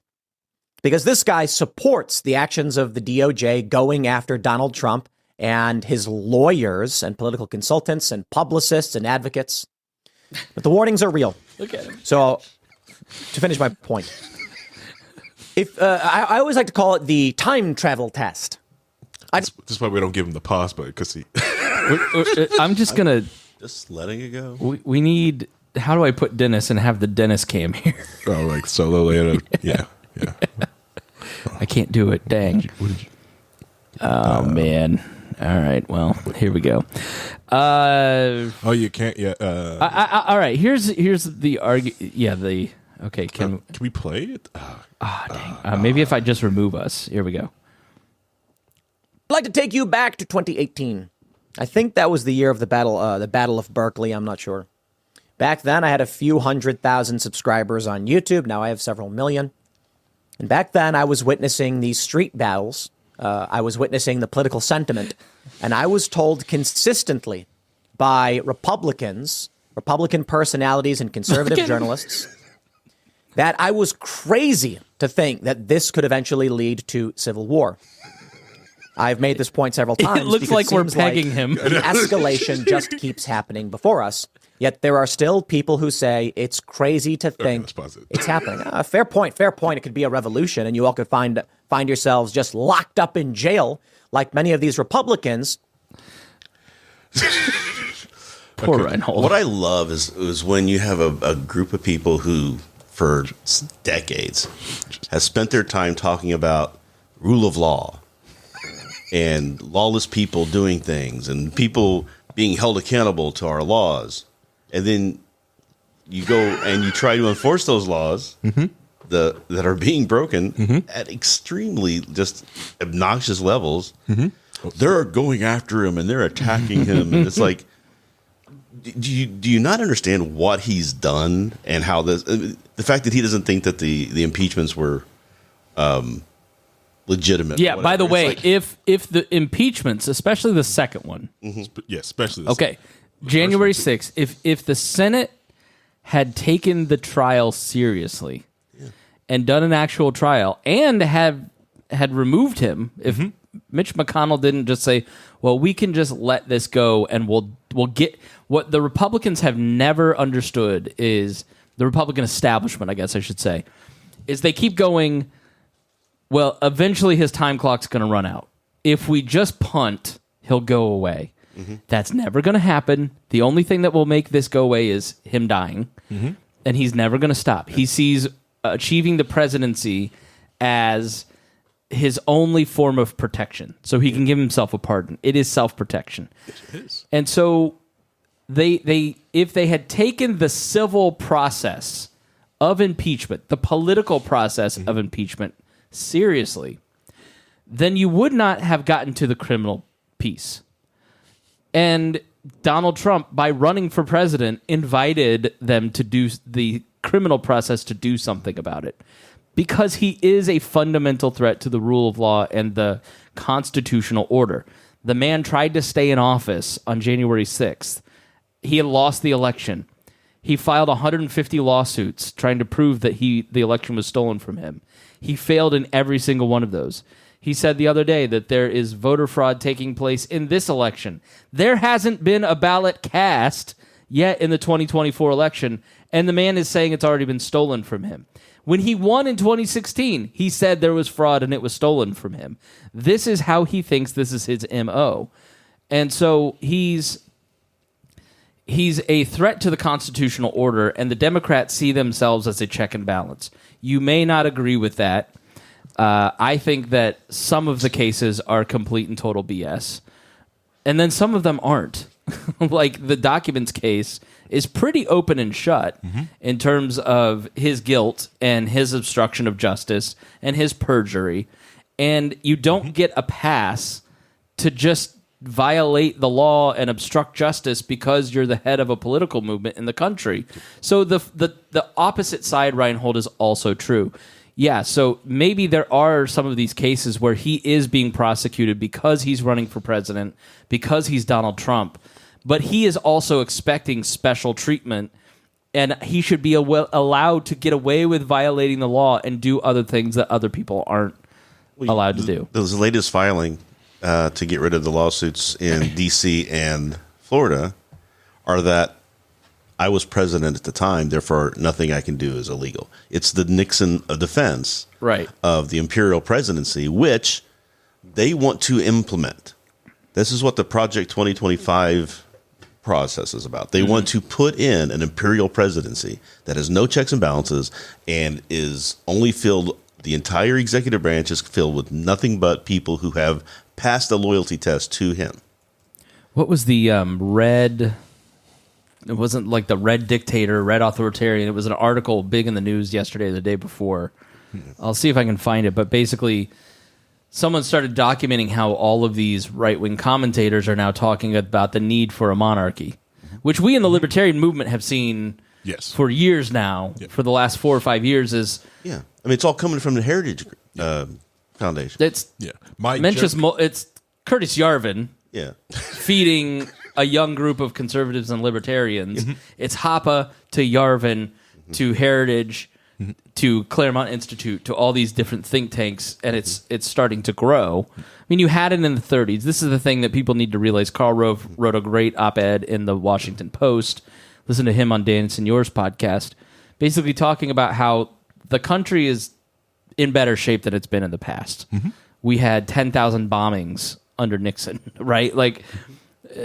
Because this guy supports the actions of the DOJ going after Donald Trump and his lawyers and political consultants and publicists and advocates. But the warnings are real. Look at him. So, to finish my point, if I always like to call it the time travel test. This is why we don't give him the pause button, because he. I'm just gonna just letting it go. We need. How do I put Dennis and have the Dennis cam here? Oh, like solo later. Yeah. I can't do it. Dang. Oh man. All right. Well, here we go. You can't yet. All right. Here's the argument. Yeah. Okay. Can we play it? Dang. Maybe if I just remove us. Here we go. I'd like to take you back to 2018. I think that was the year of the Battle of Berkeley. I'm not sure. Back then, I had a few 100,000 subscribers on YouTube. Now I have several million. And back then, I was witnessing these street battles. I was witnessing the political sentiment. And I was told consistently by Republican personalities and conservative journalists, that I was crazy to think that this could eventually lead to civil war. I've made this point several times. It looks like we're pegging him. The escalation just keeps happening before us. Yet there are still people who say it's crazy to think it's happening. Fair point. It could be a revolution, and you all could find yourselves just locked up in jail, like many of these Republicans. Poor Rhinehold. What I love is when you have a group of people who, for decades, has spent their time talking about rule of law and lawless people doing things and people being held accountable to our laws. And then you go and you try to enforce those laws that are being broken at extremely just obnoxious levels. They're going after him and they're attacking him. And it's like, do you not understand what he's done and how the fact that he doesn't think that the impeachments were legitimate? Yeah. By the way, if the impeachments, especially the second one, especially the January 6th, if the Senate had taken the trial seriously and done an actual trial and had removed him, if Mitch McConnell didn't just say, well, we can just let this go and we'll get what the Republicans have never understood is the Republican establishment, I guess I should say, is they keep going, well, eventually his time clock's going to run out. If we just punt, he'll go away. That's never going to happen. The only thing that will make this go away is him dying, and he's never going to stop. He sees achieving the presidency as his only form of protection, so he can give himself a pardon. It is self-protection. It is. And so they if they had taken the civil process of impeachment, the political process of impeachment, seriously, then you would not have gotten to the criminal piece. And Donald Trump, by running for president, invited them to do the criminal process to do something about it. Because he is a fundamental threat to the rule of law and the constitutional order. The man tried to stay in office on January 6th. He had lost the election. He filed 150 lawsuits trying to prove that the election was stolen from him. He failed in every single one of those. He said the other day that there is voter fraud taking place in this election. There hasn't been a ballot cast yet in the 2024 election, and the man is saying it's already been stolen from him. When he won in 2016, he said there was fraud and it was stolen from him. This is how he thinks this is his MO. And so he's a threat to the constitutional order, and the Democrats see themselves as a check and balance. You may not agree with that. I think that some of the cases are complete and total BS, and then some of them aren't. Like the documents case is pretty open and shut in terms of his guilt and his obstruction of justice and his perjury, and you don't get a pass to just violate the law and obstruct justice because you're the head of a political movement in the country. So the opposite side, Rhinehold, is also true. Yeah, so maybe there are some of these cases where he is being prosecuted because he's running for president, because he's Donald Trump, but he is also expecting special treatment, and he should be allowed to get away with violating the law and do other things that other people aren't allowed to do. There was the latest filing to get rid of the lawsuits in D.C. and Florida are that I was president at the time, therefore nothing I can do is illegal. It's the Nixon defense of the imperial presidency, which they want to implement. This is what the Project 2025 process is about. They want to put in an imperial presidency that has no checks and balances and is only filled, the entire executive branch is filled with nothing but people who have passed a loyalty test to him. What was the red... It wasn't like the red dictator, red authoritarian. It was an article big in the news yesterday or the day before. I'll see if I can find it. But basically, someone started documenting how all of these right-wing commentators are now talking about the need for a monarchy, which we in the libertarian movement have seen for years now, for the last 4 or 5 years. I mean, it's all coming from the Heritage Foundation. It's it's Curtis Yarvin feeding a young group of conservatives and libertarians. It's Hoppe to Yarvin to Heritage to Claremont Institute to all these different think tanks, and it's starting to grow. I mean, you had it in the 30s. This is the thing that people need to realize. Karl Rove wrote a great op-ed in the Washington Post. Listen to him on Dan Senor's podcast, basically talking about how the country is in better shape than it's been in the past. We had 10,000 bombings under Nixon, right?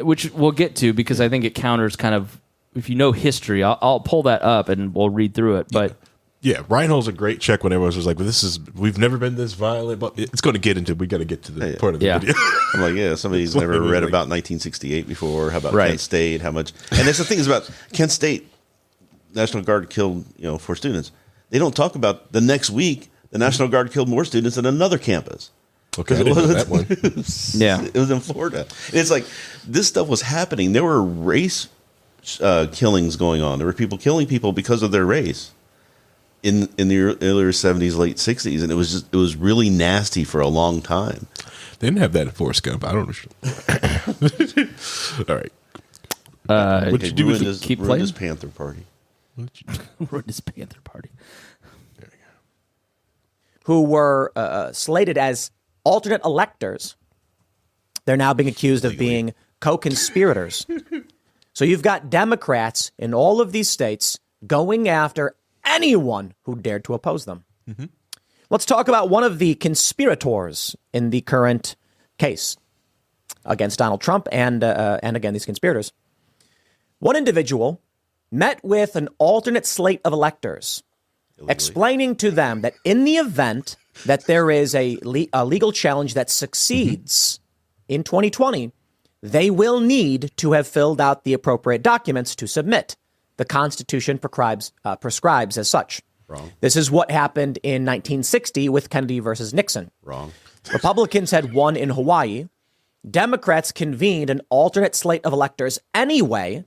Which we'll get to because I think it counters kind of, if you know history, I'll pull that up and we'll read through it. But Rhinehold's a great check when everyone's like, we've never been this violent, but it's going to get into, we got to get to the part of the video. I'm like, somebody's never read about 1968 before. How about Kent State? How much? And that's the thing is about Kent State, National Guard killed, 4 students. They don't talk about the next week, the National Guard killed more students at another campus. Okay, I didn't know that one. It was in Florida. And it's like this stuff was happening. There were race killings going on. There were people killing people because of their race in the earlier 70s, late 60s, and it was really nasty for a long time. They didn't have that in Forrest Gump. I don't know. All right. What did you do with this? Keep playing this Panther Party. Ruined this Panther Party. There you go. Who were slated as alternate electors. They're now being accused of being co-conspirators. So you've got Democrats in all of these states going after anyone who dared to oppose them. Let's talk about one of the conspirators in the current case against Donald Trump and again, these conspirators. One individual met with an alternate slate of electors, explaining to them that in the event that there is a legal challenge that succeeds in 2020, they will need to have filled out the appropriate documents to submit. the Constitution prescribes as such. Wrong. This is what happened in 1960 with Kennedy versus Nixon. Wrong. Republicans had won in Hawaii. Democrats convened an alternate slate of electors anyway,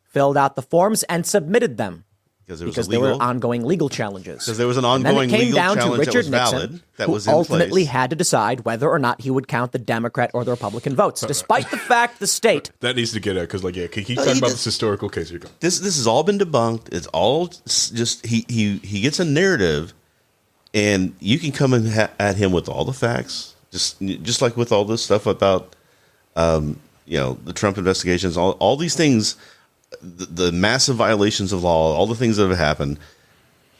filled out the forms, and submitted them. Because there were ongoing legal challenges. Because there was an ongoing legal challenge that was valid, that was in place. Ultimately had to decide whether or not he would count the Democrat or the Republican votes, despite the fact the state... That needs to get out, because, can you talk about this historical case? Here you go. This has all been debunked. It's all just... He gets a narrative, and you can come at him with all the facts, just like with all this stuff about, the Trump investigations, all these things... The massive violations of law, all the things that have happened,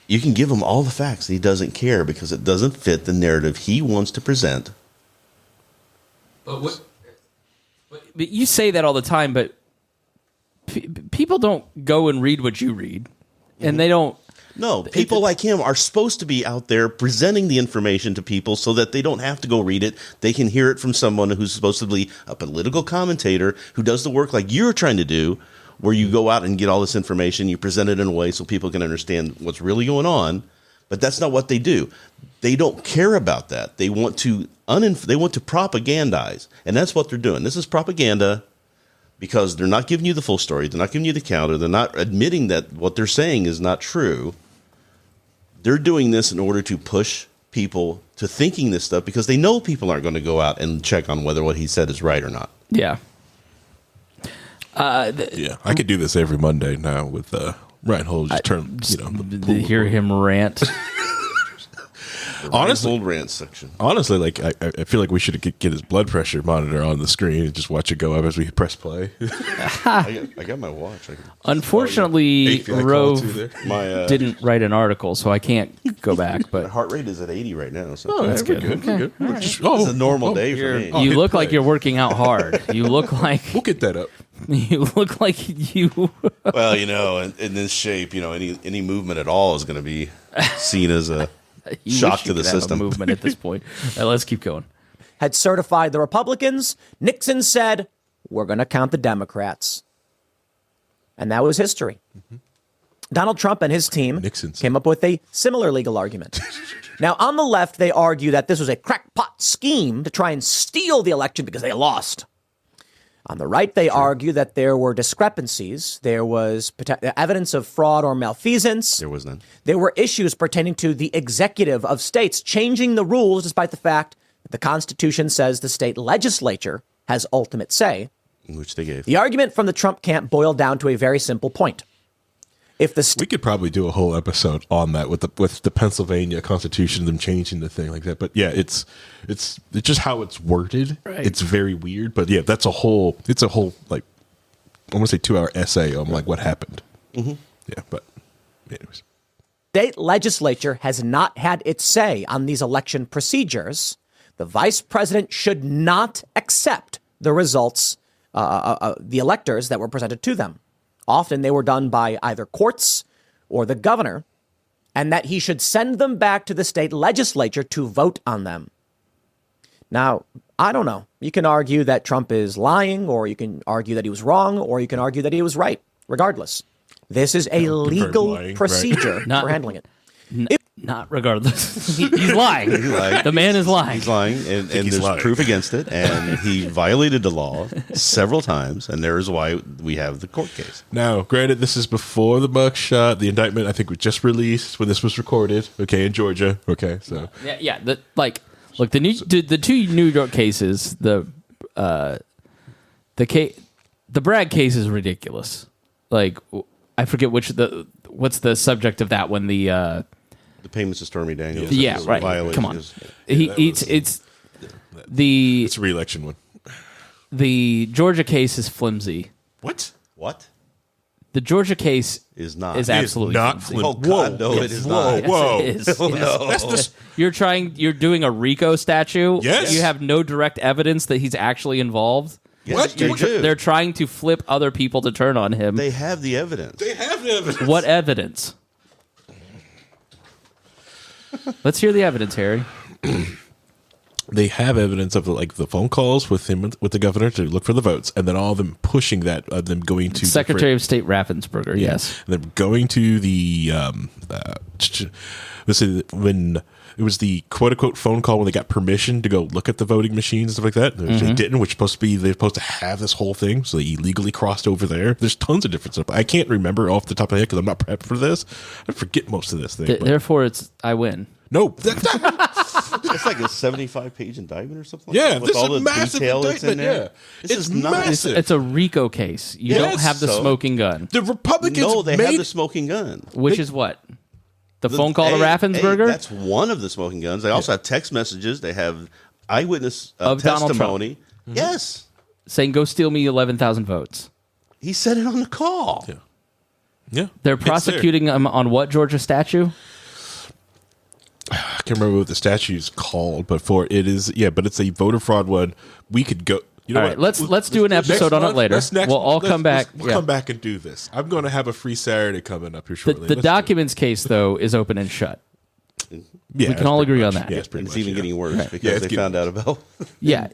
you can give him all the facts. He doesn't care because it doesn't fit the narrative he wants to present. But you say that all the time, but people don't go and read what you read, and they don't. No, people like him are supposed to be out there presenting the information to people so that they don't have to go read it. They can hear it from someone who's supposed to be a political commentator who does the work like you're trying to do, where you go out and get all this information, you present it in a way so people can understand what's really going on, but that's not what they do. They don't care about that. They want to propagandize, and that's what they're doing. This is propaganda because they're not giving you the full story. They're not giving you the counter. They're not admitting that what they're saying is not true. They're doing this in order to push people to thinking this stuff because they know people aren't going to go out and check on whether what he said is right or not. Yeah. I could do this every Monday now with Rhinehold. Hear him rant. Honestly, rant section. Honestly, I feel like we should get his blood pressure monitor on the screen and just watch it go up as we press play. I got my watch. Unfortunately, Rove didn't write an article, so I can't go back. But my heart rate is at 80 right now. So that's good. Okay. Right. It's a normal day for me. You look like you're working out hard. You look like we'll get that up. You look like you. Well, in this shape, any movement at all is going to be seen as a shock to the system. Movement at this point. Let's keep going. Had certified the Republicans. Nixon said, "We're going to count the Democrats," and that was history. Mm-hmm. Donald Trump and his team came up with a similar legal argument. Now, on the left, they argue that this was a crackpot scheme to try and steal the election because they lost. On the right, they argue that there were discrepancies. There was evidence of fraud or malfeasance. There was none. There were issues pertaining to the executive of states changing the rules, despite the fact that the Constitution says the state legislature has ultimate say. Which they gave. The argument from the Trump camp boiled down to a very simple point. We could probably do a whole episode on that with the Pennsylvania Constitution, them changing the thing like that. But yeah, it's just how it's worded. Right. It's very weird. But yeah, it's a whole I want to say 2-hour essay on what happened. Mm-hmm. Yeah, but anyways. State legislature has not had its say on these election procedures. The vice president should not accept the results, the electors that were presented to them. Often they were done by either courts or the governor, and that he should send them back to the state legislature to vote on them. Now, I don't know. You can argue that Trump is lying, or you can argue that he was wrong, or you can argue that he was right. Regardless, this is a legal procedure for handling it. Not regardless. He's lying. The man is lying. He's lying, and there's proof against it, and he violated the law several times, and there is why we have the court case. Now, granted, this is before the mugshot. The indictment, I think, was just released when this was recorded. Okay, in Georgia. Okay, so yeah. Look, the two New York cases, the Bragg case is ridiculous. Like, I forget what's the subject of that one. The payments to Stormy Daniels. Yeah, right. Come on. It's a re-election one. The Georgia case is flimsy. What? The Georgia case is absolutely not flimsy. Oh God, no, it is not. Whoa. Yes, it is. Yes. No. You're doing a RICO statute. Yes. You have no direct evidence that he's actually involved. Yes, what? They're trying to flip other people to turn on him. They have the evidence. What evidence? Let's hear the evidence, Harry. they have evidence of the phone calls with him with the governor to look for the votes, and then all of them pushing that, them going to Secretary of State Raffensperger. Yes, and then going to the when it was the quote unquote phone call when they got permission to go look at the voting machines and stuff like that. Which they didn't, which they're supposed to have this whole thing, so they illegally crossed over there. There's tons of different stuff. I can't remember off the top of my head because I'm not prepped for this. I forget most of this thing. Therefore, I win. No, it's like a 75-page indictment or something. Yeah, with this all is a the massive detail that's in indictment. there. Yeah, This is not. massive. It's a RICO case. You don't have the smoking gun. The Republicans No, they have the smoking gun. Which is what? The phone call to Raffensperger? That's one of the smoking guns. They also have text messages. They have eyewitness of Donald testimony. Trump. Yes, saying go steal me 11,000 votes. He said it on the call. Yeah. They're prosecuting him on what Georgia statute? I can't remember what the statute's called, but but it's a voter fraud one. We could go. You know all right, let's do an episode on it later. We'll all come back. We'll come back and do this. I'm going to have a free Saturday coming up here shortly. The documents case, though, is open and shut. Yeah, we can all agree on that. Yeah, it's even getting worse because they found out about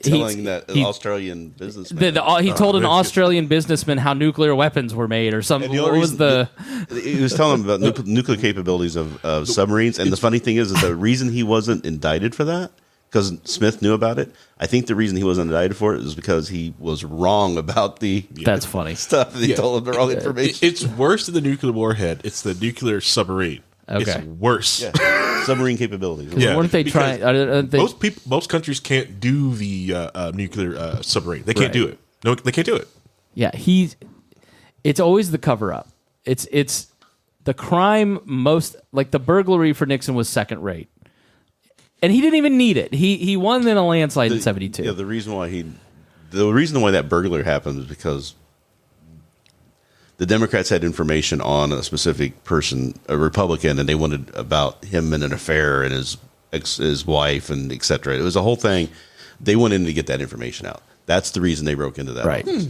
telling that Australian businessman. He told an Australian businessman how nuclear weapons were made or something. What was the... He was telling him about nuclear capabilities of submarines. And the funny thing is the reason he wasn't indicted for that, because Smith knew about it, I think the reason he wasn't indicted for it is because he was wrong about the That's funny stuff. He told him the wrong information. It's worse than the nuclear warhead. It's the nuclear submarine. Okay. It's worse. Yeah. Submarine capabilities. Yeah, weren't they trying? Most countries can't do the nuclear submarine. They can't do it. No, they can't do it. Yeah, it's always the cover up. It's the crime most, like the burglary for Nixon was second rate, and he didn't even need it. He won in a landslide in 72. Yeah, the reason why that burglary happened is because the Democrats had information on a specific person, a Republican, and they wanted about him and an affair and his wife and et cetera. It was a whole thing. They wanted to get that information out. That's the reason they broke into that. Right. office.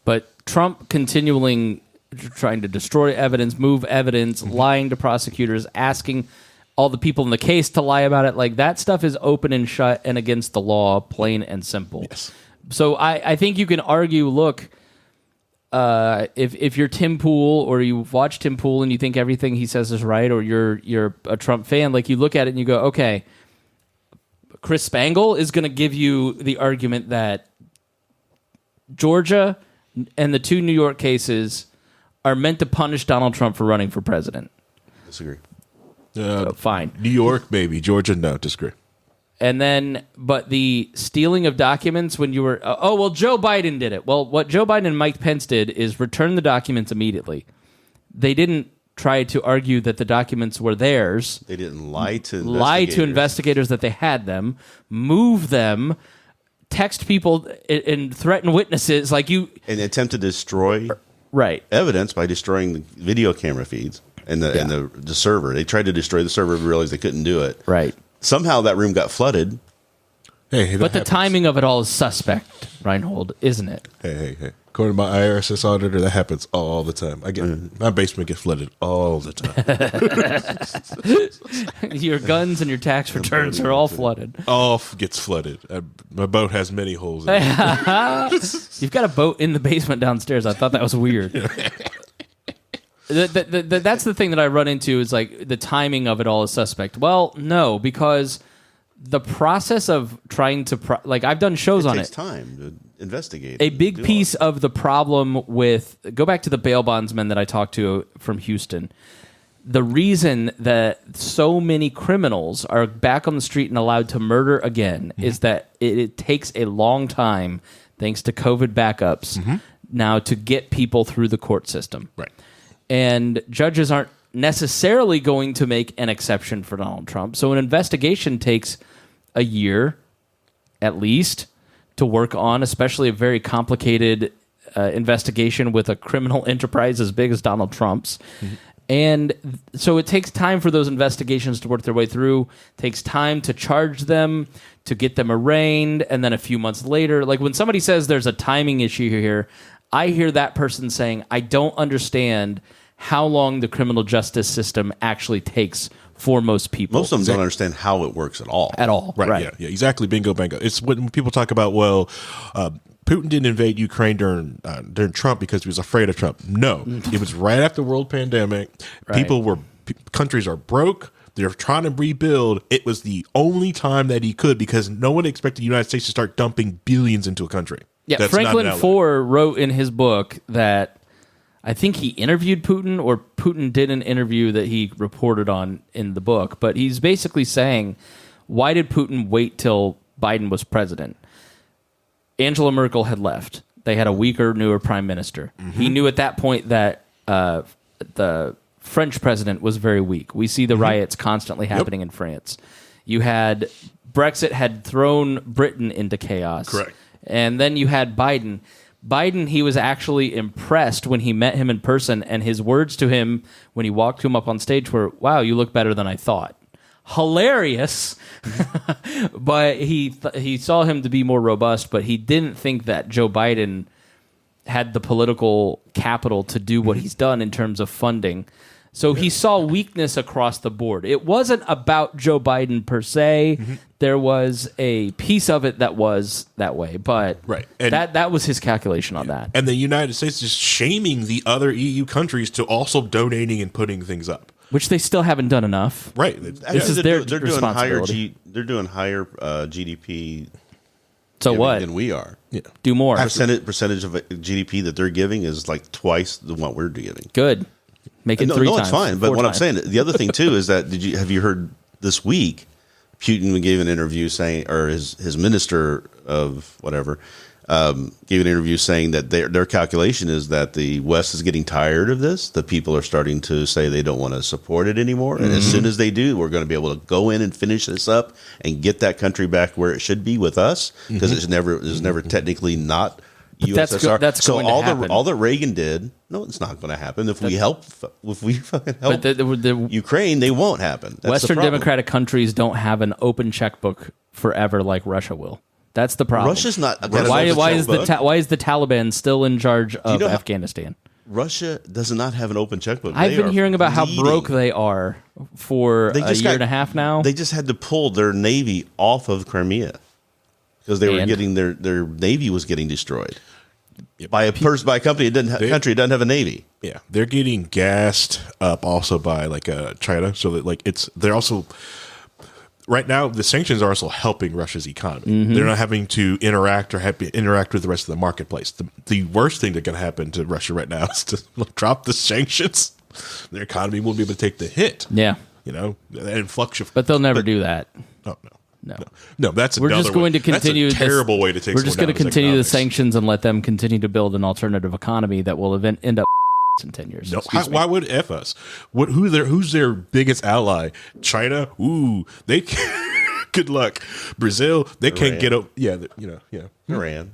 But Trump continuing trying to destroy evidence, move evidence, lying to prosecutors, asking all the people in the case to lie about it, like that stuff is open and shut and against the law, plain and simple. Yes. So I think you can argue, look, if you're Tim Pool or you've watched Tim Pool and you think everything he says is right, or you're a Trump fan, like you look at it and you go, okay, Chris Spangle is going to give you the argument that Georgia and the two New York cases are meant to punish Donald Trump for running for president. Disagree. Fine. New York, maybe. Georgia, no. Disagree. And then, but the stealing of documents when you were, Joe Biden did it. Well, what Joe Biden and Mike Pence did is return the documents immediately. They didn't try to argue that the documents were theirs. They didn't lie to investigators that they had them, move them, text people and threaten witnesses and attempt to destroy evidence by destroying the video camera feeds and the server. They tried to destroy the server, realized they couldn't do it. Right. Somehow that room got flooded. But the timing of it all is suspect, Rhinehold, isn't it? Hey. According to my IRS auditor, that happens all the time. My basement gets flooded all the time. Your guns and your tax returns are all flooded. All gets flooded. My boat has many holes in it. You've got a boat in the basement downstairs. I thought that was weird. That's the thing that I run into is like the timing of it all is suspect. Well, no, because the process of trying to I've done shows on it. It takes time to investigate. A big piece of the problem with go back to the bail bondsman that I talked to from Houston. The reason that so many criminals are back on the street and allowed to murder again is that it takes a long time, thanks to COVID backups, now to get people through the court system. Right. And judges aren't necessarily going to make an exception for Donald Trump. So an investigation takes a year, at least, to work on, especially a very complicated investigation with a criminal enterprise as big as Donald Trump's. And so it takes time for those investigations to work their way through. It takes time to charge them, to get them arraigned, and then a few months later, like when somebody says there's a timing issue here, I hear that person saying, I don't understand how long the criminal justice system actually takes for most people. Most of them don't understand how it works at all. Right. Yeah, exactly. Bingo, bango. It's when people talk about, well, Putin didn't invade Ukraine during Trump because he was afraid of Trump. No, it was right after the world pandemic. Right. Countries are broke. They're trying to rebuild. It was the only time that he could because no one expected the United States to start dumping billions into a country. Yeah, That's Franklin Foer wrote in his book that I think he interviewed Putin, or Putin did an interview that he reported on in the book. But he's basically saying, why did Putin wait till Biden was president? Angela Merkel had left. They had a weaker, newer prime minister. He knew at that point that the French president was very weak. We see the riots constantly happening in France. You had Brexit had thrown Britain into chaos. Correct. And then you had Biden. Biden, he was actually impressed when he met him in person, and his words to him when he walked him up on stage were, "Wow, you look better than I thought." Hilarious. But he saw him to be more robust, but he didn't think that Joe Biden had the political capital to do what he's done in terms of funding. So he saw weakness across the board. It wasn't about Joe Biden per se. There was a piece of it that was that way, but And that was his calculation on that. And the United States is shaming the other EU countries to also donating and putting things up, which they still haven't done enough. Right. This is their responsibility. They're doing higher GDP. So what? Than we are. Yeah. Do more. Percentage of GDP that they're giving is like twice what we're giving. Good. Make it 3 times. No, it's fine. But what I'm saying, the other thing too is that have you heard this week? Putin gave an interview saying, or his minister of whatever gave an interview saying that their calculation is that the West is getting tired of this. The people are starting to say they don't want to support it anymore, and as soon as they do, we're going to be able to go in and finish this up and get that country back where it should be with us, because it's never technically not. USSR. That's so going to happen. all that Reagan did. No, it's not going to happen. If we fucking help Ukraine, they won't happen. That's Western democratic countries don't have an open checkbook forever like Russia will. That's the problem. Russia's not. Why is the Taliban still in charge of Afghanistan? Russia does not have an open checkbook. I've been hearing about how broke they are for a year and a half now. They just had to pull their navy off of Crimea because they were getting their navy was getting destroyed by a company country that doesn't have a navy. Yeah, they're getting gassed up also by China, so that they're also. Right now, the sanctions are also helping Russia's economy. They're not having to interact with the rest of the marketplace. The worst thing that can happen to Russia right now is to drop the sanctions. Their economy won't be able to take the hit. Yeah, that influx of. But they'll never do that. Oh no. That's we're just going to continue. That's a terrible way to take. We're just going to continue the sanctions and let them continue to build an alternative economy that will end up in 10 years. No, why would F us? Who's their biggest ally? China? Ooh, they good luck. Brazil, they can't get up. Yeah, Iran.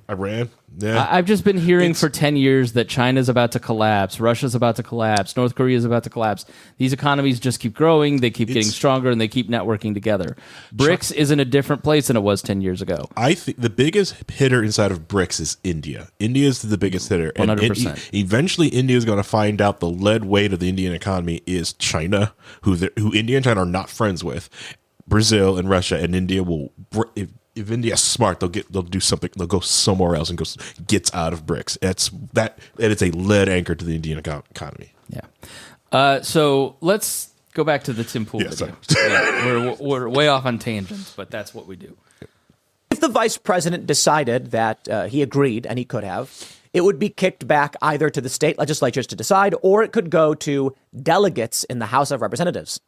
Yeah. I've just been hearing for 10 years that China's about to collapse, Russia's about to collapse, North Korea's about to collapse. These economies just keep growing, they keep getting stronger, and they keep networking together. BRICS is in a different place than it was 10 years ago. I think the biggest hitter inside of BRICS is India. India is the biggest hitter. 100%. Eventually, India is going to find out the lead weight of the Indian economy is China, who India and China are not friends with. Brazil and Russia, and India will. If India's smart, they'll do something. They'll go somewhere else and gets out of BRICS. That is a lead anchor to the Indian economy. Yeah. So let's go back to the Tim Pool video. We're way off on tangents, but that's what we do. If the vice president decided that he agreed, and he could have, it would be kicked back either to the state legislatures to decide, or it could go to delegates in the House of Representatives.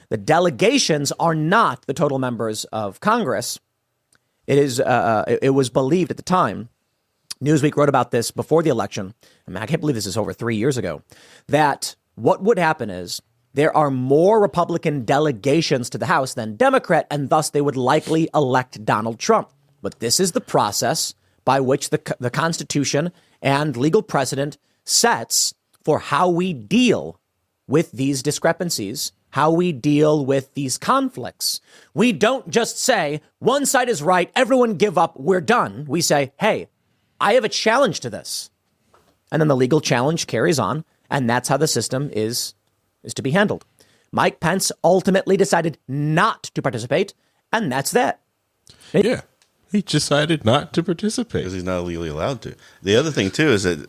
The delegations are not the total members of Congress. It was believed at the time, Newsweek wrote about this before the election. I can't believe this is over 3 years ago, that what would happen is there are more Republican delegations to the House than Democrat, and thus they would likely elect Donald Trump. But this is the process by which the Constitution and legal precedent sets for how we deal with these discrepancies, how we deal with these conflicts. We don't just say, one side is right, everyone give up, we're done. We say, hey, I have a challenge to this. And then the legal challenge carries on, and that's how the system is to be handled. Mike Pence ultimately decided not to participate, and that's that. Yeah, he decided not to participate. Because he's not legally allowed to. The other thing, too, is that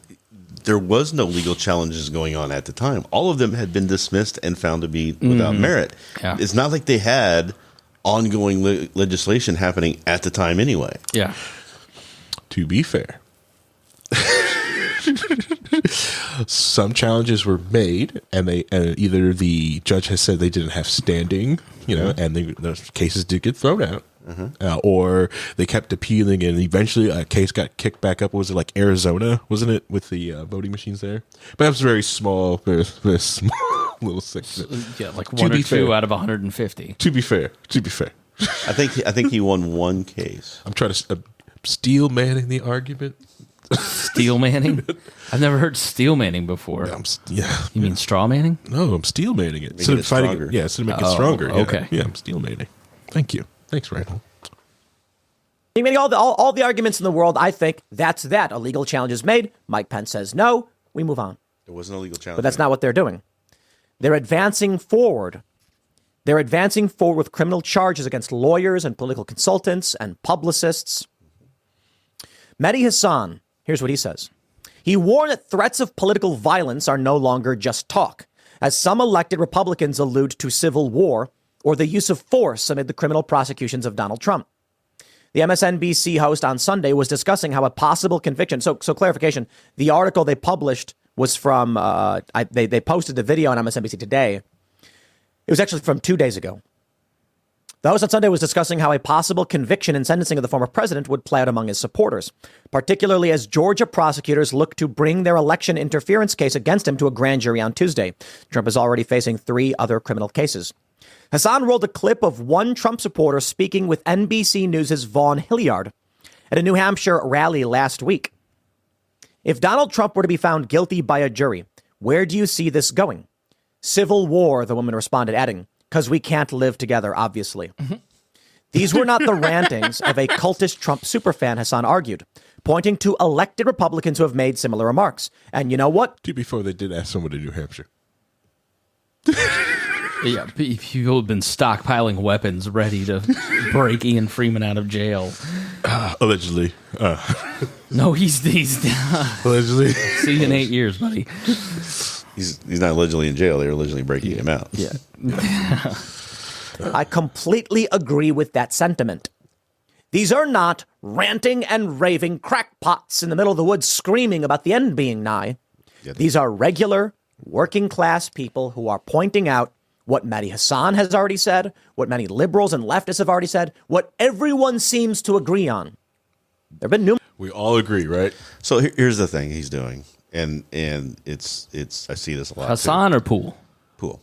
there was no legal challenges going on at the time. All of them had been dismissed and found to be without merit. Yeah. It's not like they had ongoing legislation happening at the time anyway. Yeah. To be fair, some challenges were made, and either the judge has said they didn't have standing, and those cases did get thrown out. Or they kept appealing, and eventually a case got kicked back up. Was it like Arizona? Wasn't it, with the voting machines there? But that was very small, very small little section. Yeah, like one or two out of 150. To be fair. I think he won one case. I'm trying to steel manning the argument. Steel manning? I've never heard steel manning before. You mean straw manning? No, I'm steel manning it. Making it stronger. To make it stronger. Okay. Yeah, I'm steel manning. Thank you. Thanks, Rhinehold. You make all the arguments in the world. I think that's that. A legal challenge is made. Mike Pence says no. We move on. There wasn't a legal challenge. But that's not what they're doing. They're advancing forward. They're advancing forward with criminal charges against lawyers and political consultants and publicists. Mehdi Hassan, here's what he says. He warned that threats of political violence are no longer just talk, as some elected Republicans allude to civil war or the use of force amid the criminal prosecutions of Donald Trump. The MSNBC host on Sunday was discussing how a possible conviction. So clarification, the article they published was from, they posted the video on MSNBC today. It was actually from 2 days ago. The host on Sunday was discussing how a possible conviction and sentencing of the former president would play out among his supporters, particularly as Georgia prosecutors look to bring their election interference case against him to a grand jury on Tuesday. Trump is already facing 3 other criminal cases. Hassan rolled a clip of one Trump supporter speaking with NBC News' Vaughn Hilliard at a New Hampshire rally last week. If Donald Trump were to be found guilty by a jury, where do you see this going? Civil war, the woman responded, adding, because we can't live together, obviously. These were not the rantings of a cultist Trump superfan, Hassan argued, pointing to elected Republicans who have made similar remarks. And you know what? Before they did ask someone to New Hampshire. Yeah, people have been stockpiling weapons ready to break Ian Freeman out of jail. Allegedly. No, he's allegedly. See you in 8 years, buddy. He's not allegedly in jail. They're allegedly breaking him out. Yeah. I completely agree with that sentiment. These are not ranting and raving crackpots in the middle of the woods screaming about the end being nigh. These are regular, working class people who are pointing out what Mehdi Hassan has already said, what many liberals and leftists have already said, what everyone seems to agree on. There have been numerous. We all agree, right? So here's the thing he's doing, and it's I see this a lot. Hassan too. or Poole? Poole.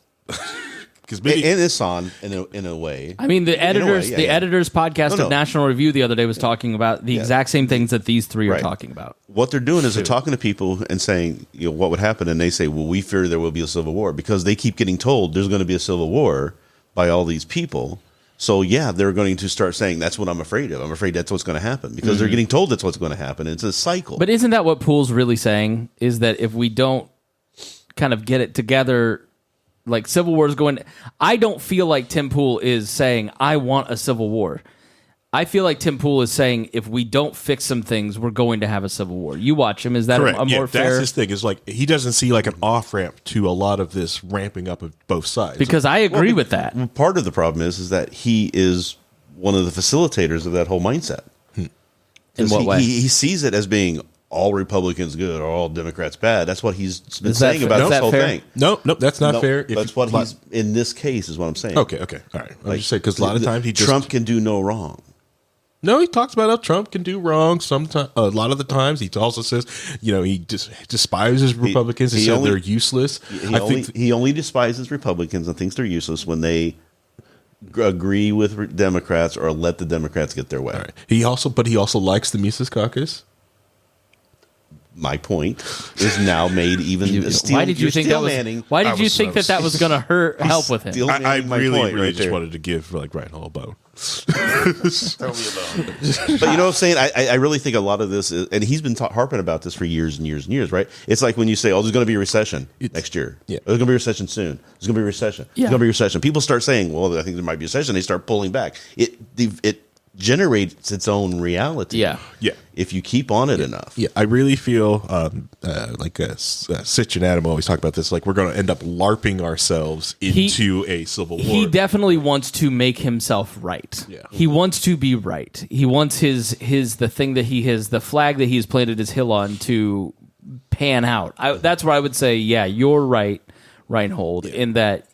And it's on in a way. I mean, the editors podcast of National Review the other day was talking about the exact same things that these three are talking about. What they're doing is they're talking to people and saying, what would happen, and they say, well, we fear there will be a civil war because they keep getting told there's going to be a civil war by all these people. So they're going to start saying that's what I'm afraid of. I'm afraid that's what's going to happen because they're getting told that's what's going to happen. It's a cycle. But isn't that what Poole's really saying? Is that if we don't kind of get it together? Like civil war is going. I don't feel like Tim Pool is saying I want a civil war. I feel like Tim Pool is saying if we don't fix some things, we're going to have a civil war. You watch him. Is that a more fair? That's his thing. Is like he doesn't see like an off ramp to a lot of this ramping up of both sides. Because I agree with that. Part of the problem is that he is one of the facilitators of that whole mindset. In what way? He sees it as being all Republicans good or all Democrats bad. That's what he's been saying about this whole thing. No, that's not fair. That's what he's in this case is what I'm saying. Okay, all right. I just say because a lot of times Trump can do no wrong. No, he talks about how Trump can do wrong. Sometimes, a lot of the times, he also says, he despises Republicans. He said they're useless. He only despises Republicans and thinks they're useless when they agree with Democrats or let the Democrats get their way. Right. He also likes the Mises Caucus. My point is now made even. Why did you think that was? Why did you think that was going to help with him? I really just wanted to give Rhinehold a bone. But you know what I'm saying? I really think a lot of this is, and he's been harping about this for years and years and years, right? It's like when you say, "Oh, there's going to be a recession next year. Yeah. There's going to be a recession soon. There's going to be a recession. Yeah. There's going to be a recession." People start saying, "Well, I think there might be a recession." They start pulling back. It generates its own reality. Yeah. If you keep on it enough. Yeah, I really feel like Sitch and Adam always talk about this. Like we're going to end up LARPing ourselves into a civil war. He definitely wants to make himself right. Yeah. He wants to be right. He wants the thing that he has, the flag that he's planted his hill on to pan out. That's where I would say, yeah, you're right, Rhinehold, in that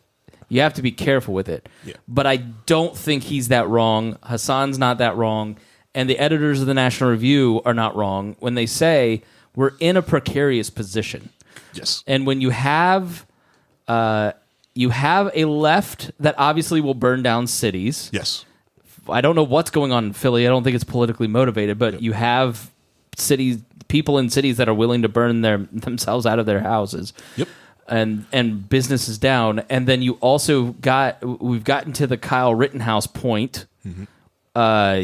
you have to be careful with it. Yeah. But I don't think he's that wrong. Hassan's not that wrong. And the editors of the National Review are not wrong when they say we're in a precarious position. Yes. And when you have a left that obviously will burn down cities. Yes. I don't know what's going on in Philly. I don't think it's politically motivated, but you have people in cities that are willing to burn themselves out of their houses. Yep. And business is down. And then you also we've gotten to the Kyle Rittenhouse point. Mm-hmm.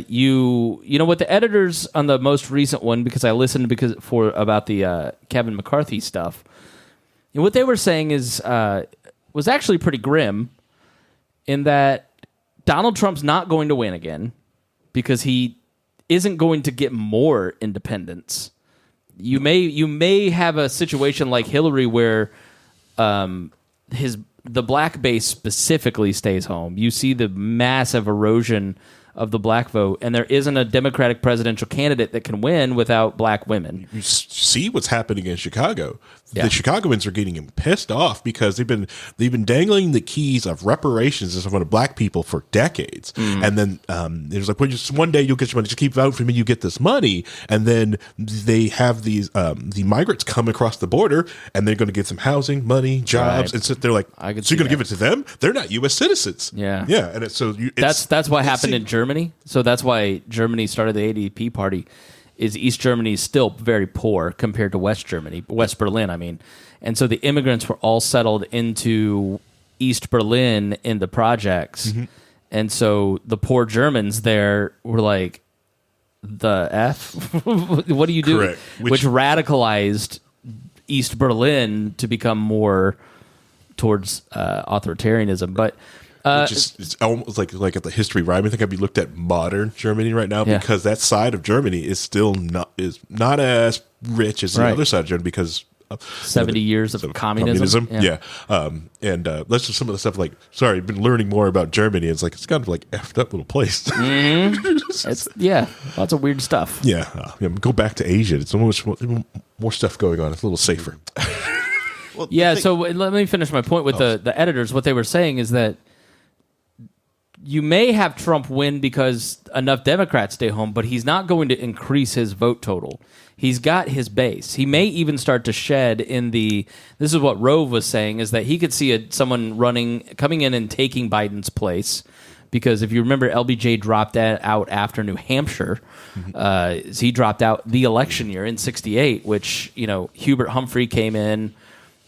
You know what the editors on the most recent one, because I listened about the Kevin McCarthy stuff. And what they were saying was actually pretty grim, in that Donald Trump's not going to win again because he isn't going to get more independents. You may have a situation like Hillary where the black base specifically stays home. You see the massive erosion of the black vote, and there isn't a Democratic presidential candidate that can win without black women. You see what's happening in Chicago. Yeah. The Chicagoans are getting pissed off because they've been dangling the keys of reparations in front of black people for decades, and then there's like, one day you'll get your money, just keep voting for me, you get this money, and then they have these the migrants come across the border, and they're going to give them housing, money, jobs, and so they're like, so you're going to give it to them? They're not U.S. citizens. Yeah, and that's what happened in Germany. So that's why Germany started the ADP party. Is East Germany is still very poor compared to West Germany, West Berlin, I mean. And so the immigrants were all settled into East Berlin in the projects. Mm-hmm. And so the poor Germans there were like, the F? What do you do? Correct. Which radicalized East Berlin to become more towards authoritarianism. But it's almost like at the history, right? I think I'd be looked at modern Germany right now because that side of Germany is still not as rich as the other side of Germany because of 70 years of communism. Yeah. And let's just some of the stuff I've been learning more about Germany. It's kind of like effed up little place. Mm-hmm. It's lots of weird stuff. Yeah. Go back to Asia. It's almost more stuff going on. It's a little safer. Well, so let me finish my point with the editors. What they were saying is that you may have Trump win because enough Democrats stay home, but he's not going to increase his vote total. He's got his base. He may even start to shed this is what Rove was saying, is that he could see someone coming in and taking Biden's place. Because if you remember, LBJ dropped out after New Hampshire. He dropped out the election year in 1968, which, Hubert Humphrey came in,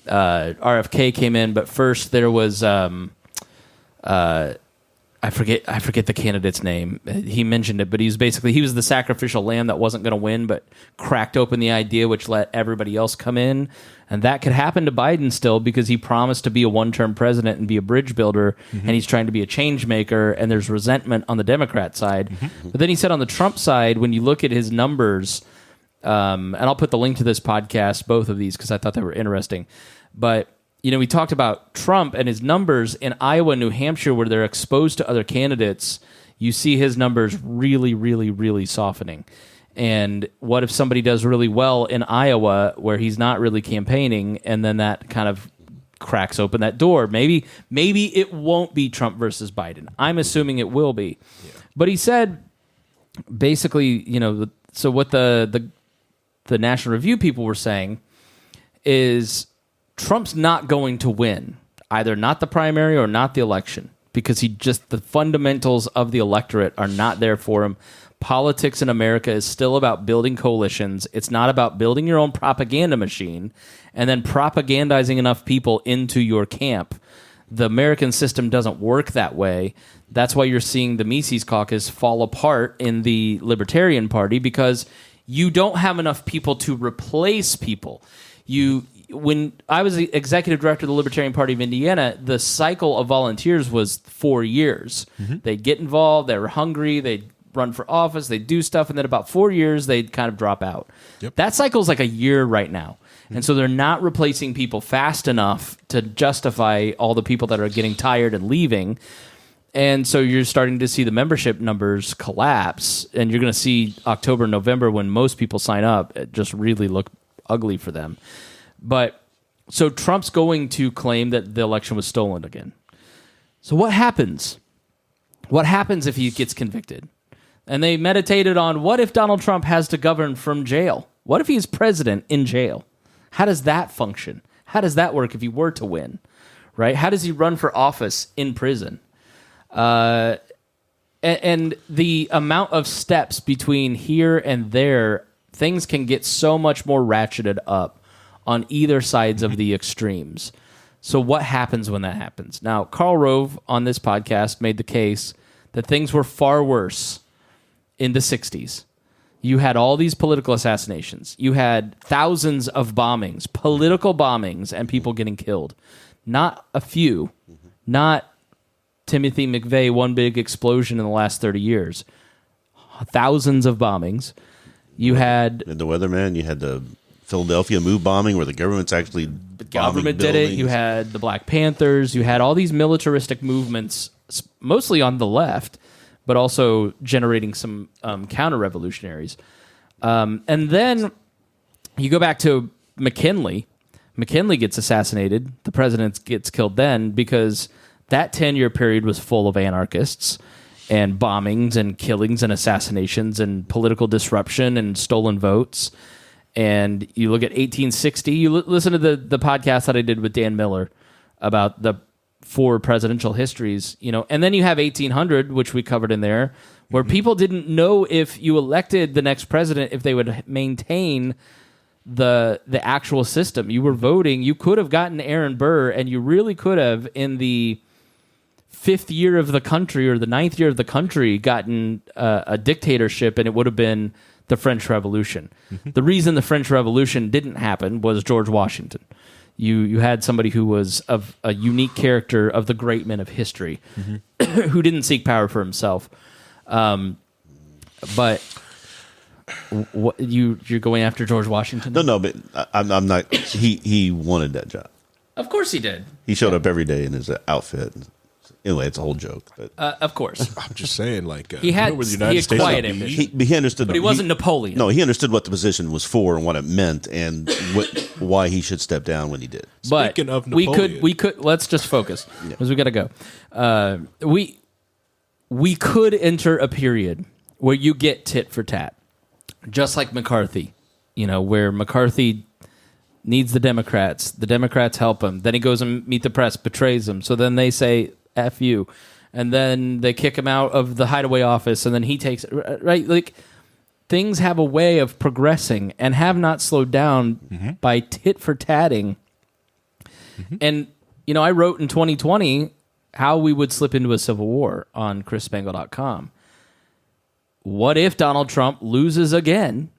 RFK came in, but first there was I forget the candidate's name. He mentioned it, but he was the sacrificial lamb that wasn't going to win, but cracked open the idea, which let everybody else come in. And that could happen to Biden still because he promised to be a one-term president and be a bridge builder, and he's trying to be a change maker, and there's resentment on the Democrat side. But then he said on the Trump side, when you look at his numbers, and I'll put the link to this podcast, both of these, because I thought they were interesting. But we talked about Trump and his numbers in Iowa and New Hampshire where they're exposed to other candidates. You see his numbers really, really, really softening. And what if somebody does really well in Iowa where he's not really campaigning, and then that kind of cracks open that door? Maybe it won't be Trump versus Biden. I'm assuming it will be. Yeah. But he said, basically, so what the National Review people were saying is Trump's not going to win, either not the primary or not the election, because the fundamentals of the electorate are not there for him. Politics in America is still about building coalitions. It's not about building your own propaganda machine and then propagandizing enough people into your camp The American system doesn't work that way. That's why you're seeing the Mises Caucus fall apart in the Libertarian Party, because you don't have enough people to replace people. When I was the executive director of the Libertarian Party of Indiana, the cycle of volunteers was 4 years. They'd get involved, they were hungry, they'd run for office, they'd do stuff, and then about 4 years, they'd kind of drop out. That cycle is like a year right now. And so they're not replacing people fast enough to justify all the people that are getting tired and leaving. And so you're starting to see the membership numbers collapse, and you're going to see October, November, when most people sign up, it just really look ugly for them. But so Trump's going to claim that the election was stolen again. So what happens? What happens if he gets convicted? And they meditated on, what if Donald Trump has to govern from jail? What if he's president in jail? How does that function? How does that work if he were to win? Right? How does he run for office in prison? And the amount of steps between here and there, things can get so much more ratcheted up on either sides of the extremes. So what happens when that happens? Now, Karl Rove on this podcast made the case that things were far worse in the 60s. You had all these political assassinations. You had thousands of bombings, political bombings, and people getting killed. Not a few. Not Timothy McVeigh, one big explosion in the last 30 years. Thousands of bombings. You had the Weatherman. You had the Philadelphia move bombing, where the government's actually the government did it. You had the Black Panthers. You had all these militaristic movements, mostly on the left, but also generating some counter-revolutionaries. And then you go back to McKinley. McKinley gets assassinated. The president gets killed then because that 10-year period was full of anarchists and bombings and killings and assassinations and political disruption and stolen votes. And you look at 1860. You listen to the podcast that I did with Dan Miller about the 4 presidential histories, and then you have 1800, which we covered in there, where people didn't know if you elected the next president, if they would maintain the actual system. You were voting. You could have gotten Aaron Burr, and you really could have, in the 5th year of the country or the 9th year of the country, gotten a dictatorship, and it would have been the French Revolution. The reason the French Revolution didn't happen was George Washington. You had somebody who was of a unique character of the great men of history, who didn't seek power for himself. But what, you're going after George Washington? No, but I'm not. He wanted that job. Of course he did. He showed up every day in his outfit. Anyway, it's a whole joke. But of course. I'm just saying, he had quiet ambition. He understood. But he wasn't Napoleon. No, he understood what the position was for and what it meant and why he should step down when he did. But speaking of Napoleon, we could let's just focus because we got to go. We could enter a period where you get tit for tat, just like McCarthy. Where McCarthy needs the Democrats help him. Then he goes and meet the press, betrays them. So then they say, F you. And then they kick him out of the hideaway office, and then he takes it, right? Like, things have a way of progressing and have not slowed down by tit for tatting. And, I wrote in 2020 how we would slip into a civil war on chrisspangle.com. What if Donald Trump loses again?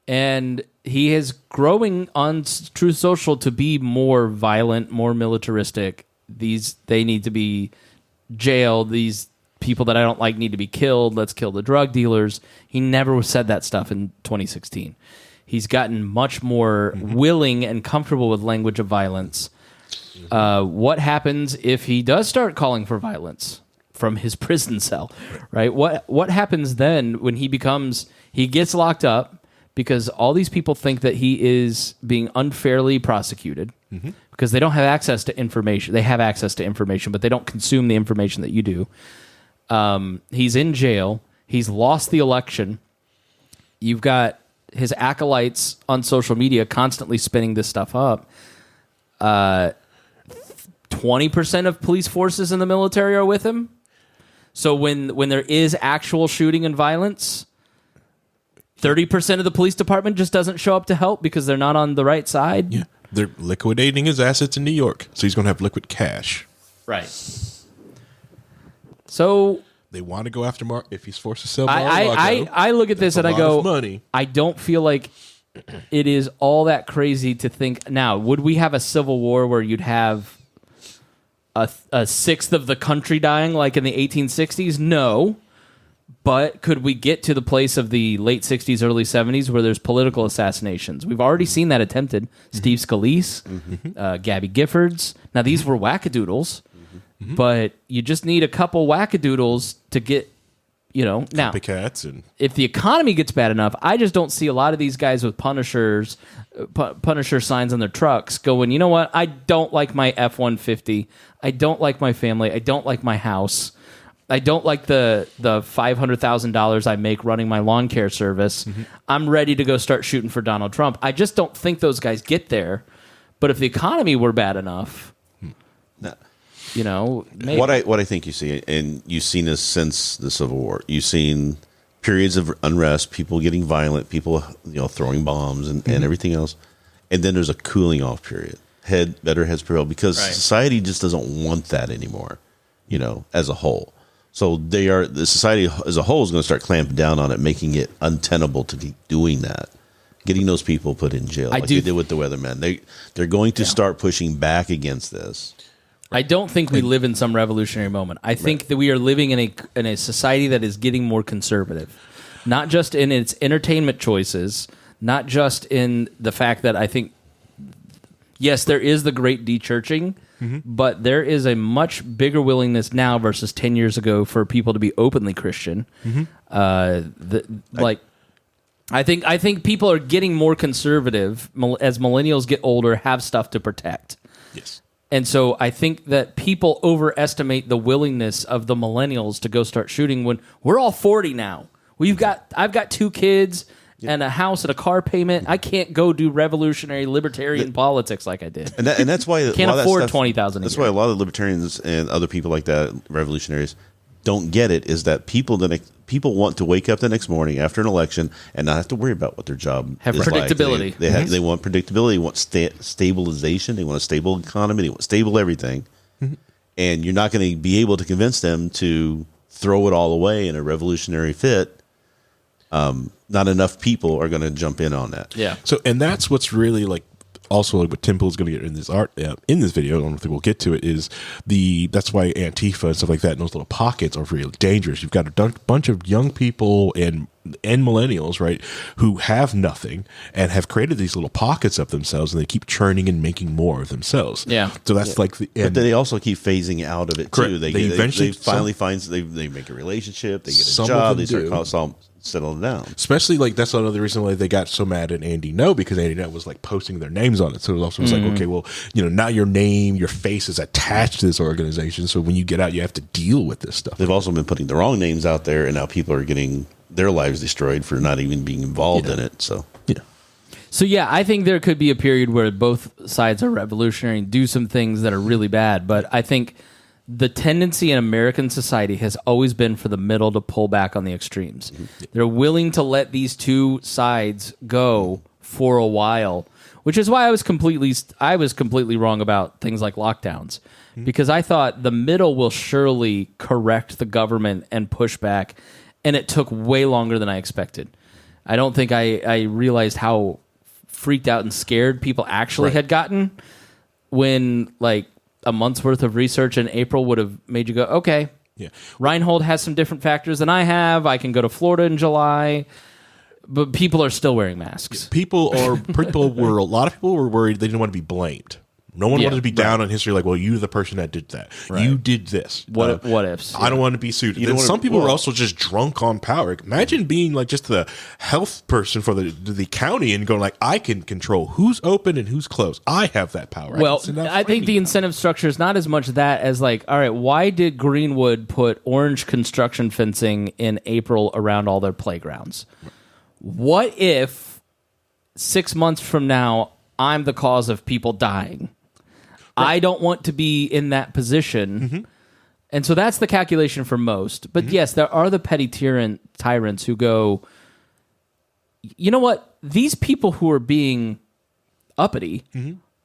And he is growing on Truth Social to be more violent, more militaristic. They need to be jailed. These people that I don't like need to be killed. Let's kill the drug dealers. He never said that stuff in 2016. He's gotten much more willing and comfortable with language of violence. What happens if he does start calling for violence from his prison cell, right? What happens then when he gets locked up because all these people think that he is being unfairly prosecuted because they don't have access to information. They have access to information, but they don't consume the information that you do. He's in jail. He's lost the election. You've got his acolytes on social media constantly spinning this stuff up. 20% of police forces in the military are with him. So when there is actual shooting and violence, 30% of the police department just doesn't show up to help because they're not on the right side. Yeah, they're liquidating his assets in New York, so he's going to have liquid cash. Right. So they want to go after Mark if he's forced to sell. I look at this and I go, money. I don't feel like it is all that crazy to think. Now, would we have a civil war where you'd have a sixth of the country dying like in the 1860s? No. But could we get to the place of the late 60s, early 70s where there's political assassinations? We've already seen that attempted. Steve Scalise, Gabby Giffords. Now, these were wackadoodles, but you just need a couple wackadoodles to get, now, copycats. And if the economy gets bad enough, I just don't see a lot of these guys with Punisher signs on their trucks going, you know what? I don't like my F-150. I don't like my family. I don't like my house. I don't like the $500,000 I make running my lawn care service. I'm ready to go start shooting for Donald Trump. I just don't think those guys get there. But if the economy were bad enough, maybe. What I think you see, and you've seen this since the Civil War, you've seen periods of unrest, people getting violent, people throwing bombs and everything else, and then there's a cooling off period. Better heads prevail because society just doesn't want that anymore. As a whole. So the society as a whole is going to start clamping down on it, making it untenable to keep doing that, getting those people put in jail like they did with the weathermen. They're going to start pushing back against this. I don't think we live in some revolutionary moment. I think that we are living in a society that is getting more conservative, not just in its entertainment choices, not just in the fact that I think, yes, there is the great de-churching, but there is a much bigger willingness now versus 10 years ago for people to be openly Christian. I think people are getting more conservative as millennials get older, have stuff to protect. Yes. And so I think that people overestimate the willingness of the millennials to go start shooting when we're all 40 now. I've got 2 kids and a house and a car payment. I can't go do revolutionary libertarian politics like I did. And that's why can't afford $20,000. That's why a lot of libertarians and other people like that, revolutionaries, don't get it. Is that people want to wake up the next morning after an election and not have to worry about what their job have is predictability. Like. They want predictability. They want stabilization. They want a stable economy. They want stable everything. And you're not going to be able to convince them to throw it all away in a revolutionary fit. Not enough people are going to jump in on that. Yeah. So, and that's what's really also what Tim Pool's going to get in this in this video. I don't think we'll get to it. That's why Antifa and stuff like that in those little pockets are really dangerous. You've got a bunch of young people and millennials, right, who have nothing and have created these little pockets of themselves, and they keep churning and making more of themselves. Yeah. So that's but they also keep phasing out of it too. They finally find they make a relationship, they get a job, they start settling down. Especially that's another reason why they got so mad at Andy No, because Andy No was posting their names on it. So it also was okay, well, now your name, your face is attached to this organization. So when you get out, you have to deal with this stuff. They've also been putting the wrong names out there, and now people are getting their lives destroyed for not even being involved in it. So I think there could be a period where both sides are revolutionary and do some things that are really bad. But I think the tendency in American society has always been for the middle to pull back on the extremes. They're willing to let these two sides go for a while, which is why I was completely wrong about things like lockdowns, because I thought the middle will surely correct the government and push back, and it took way longer than I expected. I don't think I realized how freaked out and scared people actually had gotten when a month's worth of research in April would have made you go, okay, Rhinehold has some different factors than I have. I can go to Florida in July. But people are still wearing masks. A lot of people were worried they didn't want to be blamed. No one wanted to be down on history well, you're the person that did that. Right. You did this. What ifs? I don't want to be sued. Then some people were also just drunk on power. Imagine being just the health person for the county and going I can control who's open and who's closed. I have that power. Well, I think the incentive structure is not as much that as all right, why did Greenwood put orange construction fencing in April around all their playgrounds? What if 6 months from now I'm the cause of people dying? I don't want to be in that position. And so that's the calculation for most. But yes, there are the petty tyrants who go, you know what? These people who are being uppity,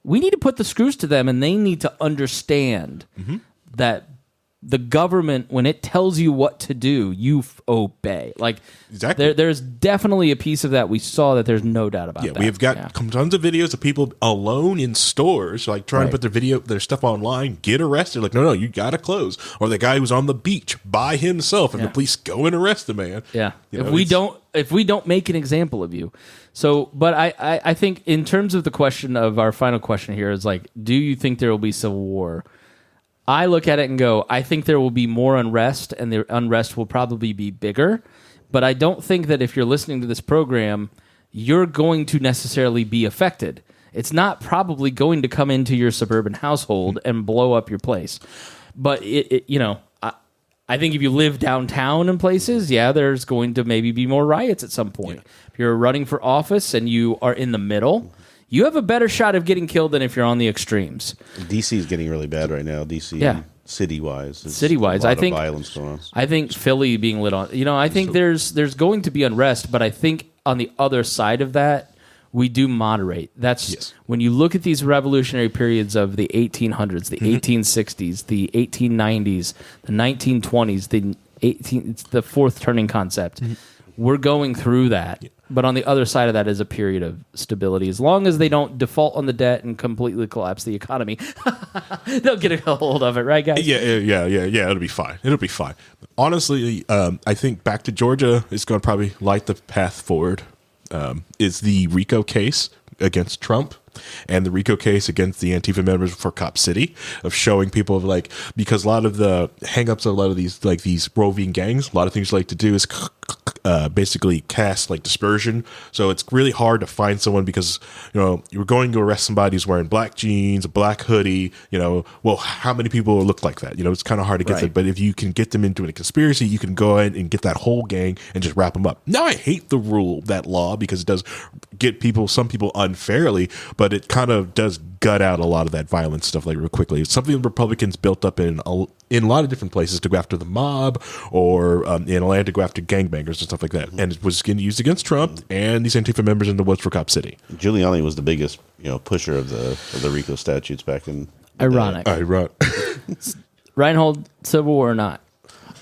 we need to put the screws to them, and they need to understand that the government, when it tells you what to do, you obey. Like, exactly. There's definitely a piece of that we saw that there's no doubt about. Yeah, that. we've got tons of videos of people alone in stores, like trying to put their stuff online, get arrested. Like, no, you got to close. Or the guy who's on the beach by himself, and the police go and arrest the man. Yeah, You know, if we don't make an example of you. So, but I think in terms of the question of our final question here is like, do you think there will be civil war? I look at it and go, I think there will be more unrest, and the unrest will probably be bigger. But I don't think that if you're listening to this program, you're going to necessarily be affected. It's not probably going to come into your suburban household and blow up your place. But, I think if you live downtown in places, there's going to maybe be more riots at some point. If you're running for office and you are in the middle, you have a better shot of getting killed than if you're on the extremes. DC is getting really bad right now. DC, city-wise. City-wise, I think violence going on. I think Philly being lit on. I think there's going to be unrest, but I think on the other side of that, we do moderate. That's when you look at these revolutionary periods of the 1800s, the 1860s, the 1890s, the 1920s, it's the fourth turning concept. We're going through that. But on the other side of that is a period of stability. As long as they don't default on the debt and completely collapse the economy, they'll get a hold of it, right, guys? Yeah. It'll be fine. Honestly, I think back to Georgia is going to probably light the path forward. Is the RICO case against Trump and the RICO case against the Antifa members for Cop City, of showing people because a lot of the hangups of a lot of these roving gangs, a lot of things you like to do is basically cast dispersion. So it's really hard to find someone because, you're going to arrest somebody who's wearing black jeans, a black hoodie, well, how many people look like that? It's kind of hard to get them. But if you can get them into a conspiracy, you can go ahead and get that whole gang and just wrap them up. Now, I hate that law because it does get some people unfairly, but it kind of does gut out a lot of that violent stuff real quickly. It's something the Republicans built up in a lot of different places to go after the mob, or in Atlanta to go after gangbangers and stuff like that. And it was getting used against Trump and these Antifa members in the woods for Cop City. Giuliani was the biggest, pusher of the RICO statutes back in. Ironic. Rhinehold, civil war or not?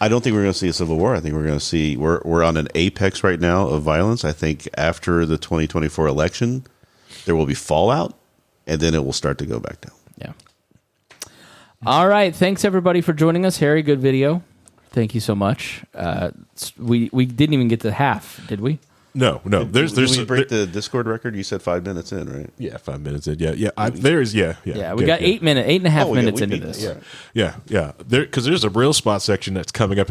I don't think we're going to see a civil war. I think we're going to see we're on an apex right now of violence. I think after the 2024 election, there will be fallout, and then it will start to go back down. Yeah. All right. Thanks, everybody, for joining us. Harry, good video. Thank you so much. We didn't even get to half, did we? No. Did we break the Discord record? You said 5 minutes in, right? Yeah, 5 minutes in. Yeah. We got 8 minutes, 8.5 minutes into this. Yeah. Because there's a real spot section that's coming up,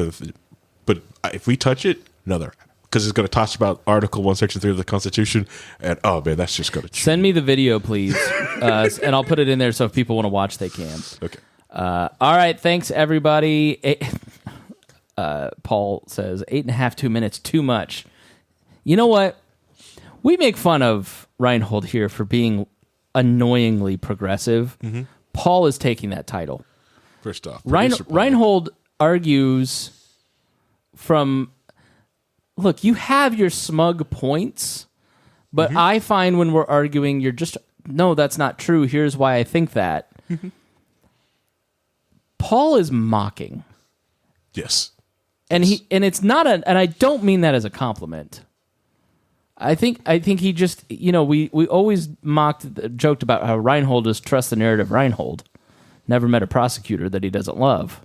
but if we touch it, another. Because it's going to talk about Article 1, Section 3 of the Constitution, and oh man, that's just going to send me the video, please, and I'll put it in there so if people want to watch, they can. Okay. All right, thanks everybody. Paul says 8.5, 2 minutes, too much. You know what? We make fun of Rhinehold here for being annoyingly progressive. Mm-hmm. Paul is taking that title. First off, Rhinehold argues from. Look, you have your smug points, but I find when we're arguing, you're just, no, that's not true. Here's why I think that. Paul is mocking. Yes. And it's not and I don't mean that as a compliment. I think he just, we always joked about how Rhinehold just trusts the narrative Rhinehold. Never met a prosecutor that he doesn't love.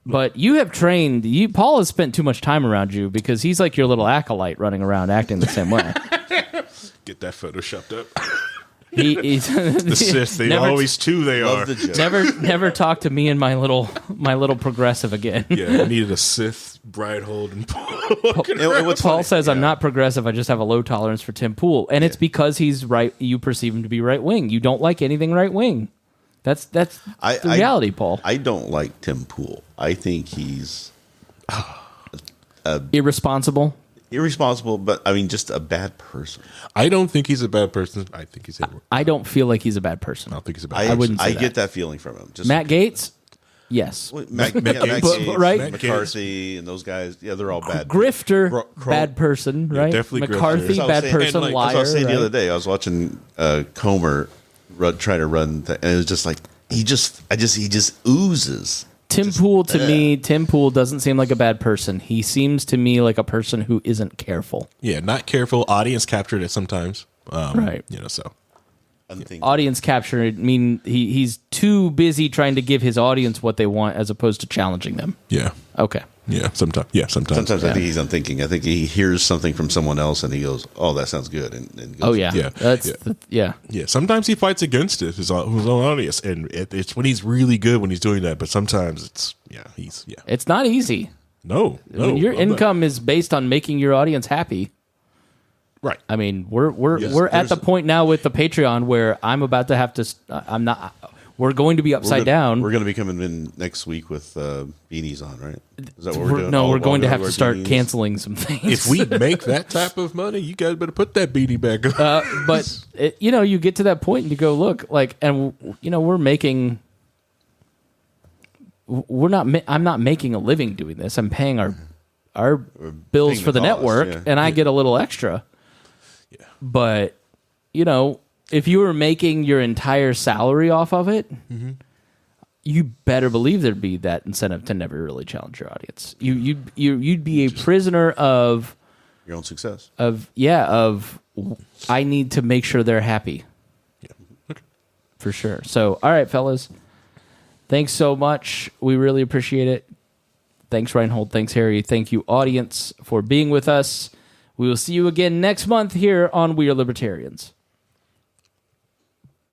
But you have trained. Paul has spent too much time around you because he's like your little acolyte running around acting the same way. Get that photoshopped up. He's the Sith. They always two. They are. Never talk to me and my little progressive again. Yeah, I needed a Sith, Rhinehold, and Paul. Paul says I'm not progressive. I just have a low tolerance for Tim Pool, and it's because he's right. You perceive him to be right wing. You don't like anything right wing. That's the reality, Paul. I don't like Tim Pool. I think he's irresponsible. Irresponsible, but I mean, just a bad person. I don't think he's a bad person. I think he's. I don't feel like he's a bad person. I don't think he's a bad person. I wouldn't say that. Get that feeling from him. Just Matt Gaetz? Yes. Matt Gaetz, right? McCarthy, and those guys. Yeah, they're all bad. Grifter, bad person, right? Definitely McCarthy, bad person, liar. I was saying the other day, I was watching Comer try to run, and it was just like, he just oozes. Tim Pool Tim Pool doesn't seem like a bad person. He seems to me like a person who isn't careful. Yeah, not careful. Audience captured it sometimes. Right. So. Audience capture, I mean, he's too busy trying to give his audience what they want as opposed to challenging them. Yeah. Okay. Yeah, sometimes. Sometimes I think he's unthinking. I think he hears something from someone else and he goes, "Oh, that sounds good." And goes, Yeah. Sometimes he fights against his own audience, and it's when he's really good when he's doing that. But sometimes it's It's not easy. No. When your income is based on making your audience happy. Right. I mean, we're at the point now with the Patreon where I'm about to have to. We're going to be upside down. We're going to be coming in next week with beanies on, right? Is that what we're doing? No, we're going to have to start canceling some things. If we make that type of money, you guys better put that beanie back on. But you get to that point and you go, look, and we're making. I'm not making a living doing this. I'm paying our bills for the network, and I get a little extra. Yeah. But if you were making your entire salary off of it, you better believe there'd be that incentive to never really challenge your audience. You'd be a prisoner of your own success. I need to make sure they're happy. Yeah. Okay. For sure. So, all right, fellas. Thanks so much. We really appreciate it. Thanks, Rhinehold. Thanks, Harry. Thank you, audience, for being with us. We will see you again next month here on We Are Libertarians.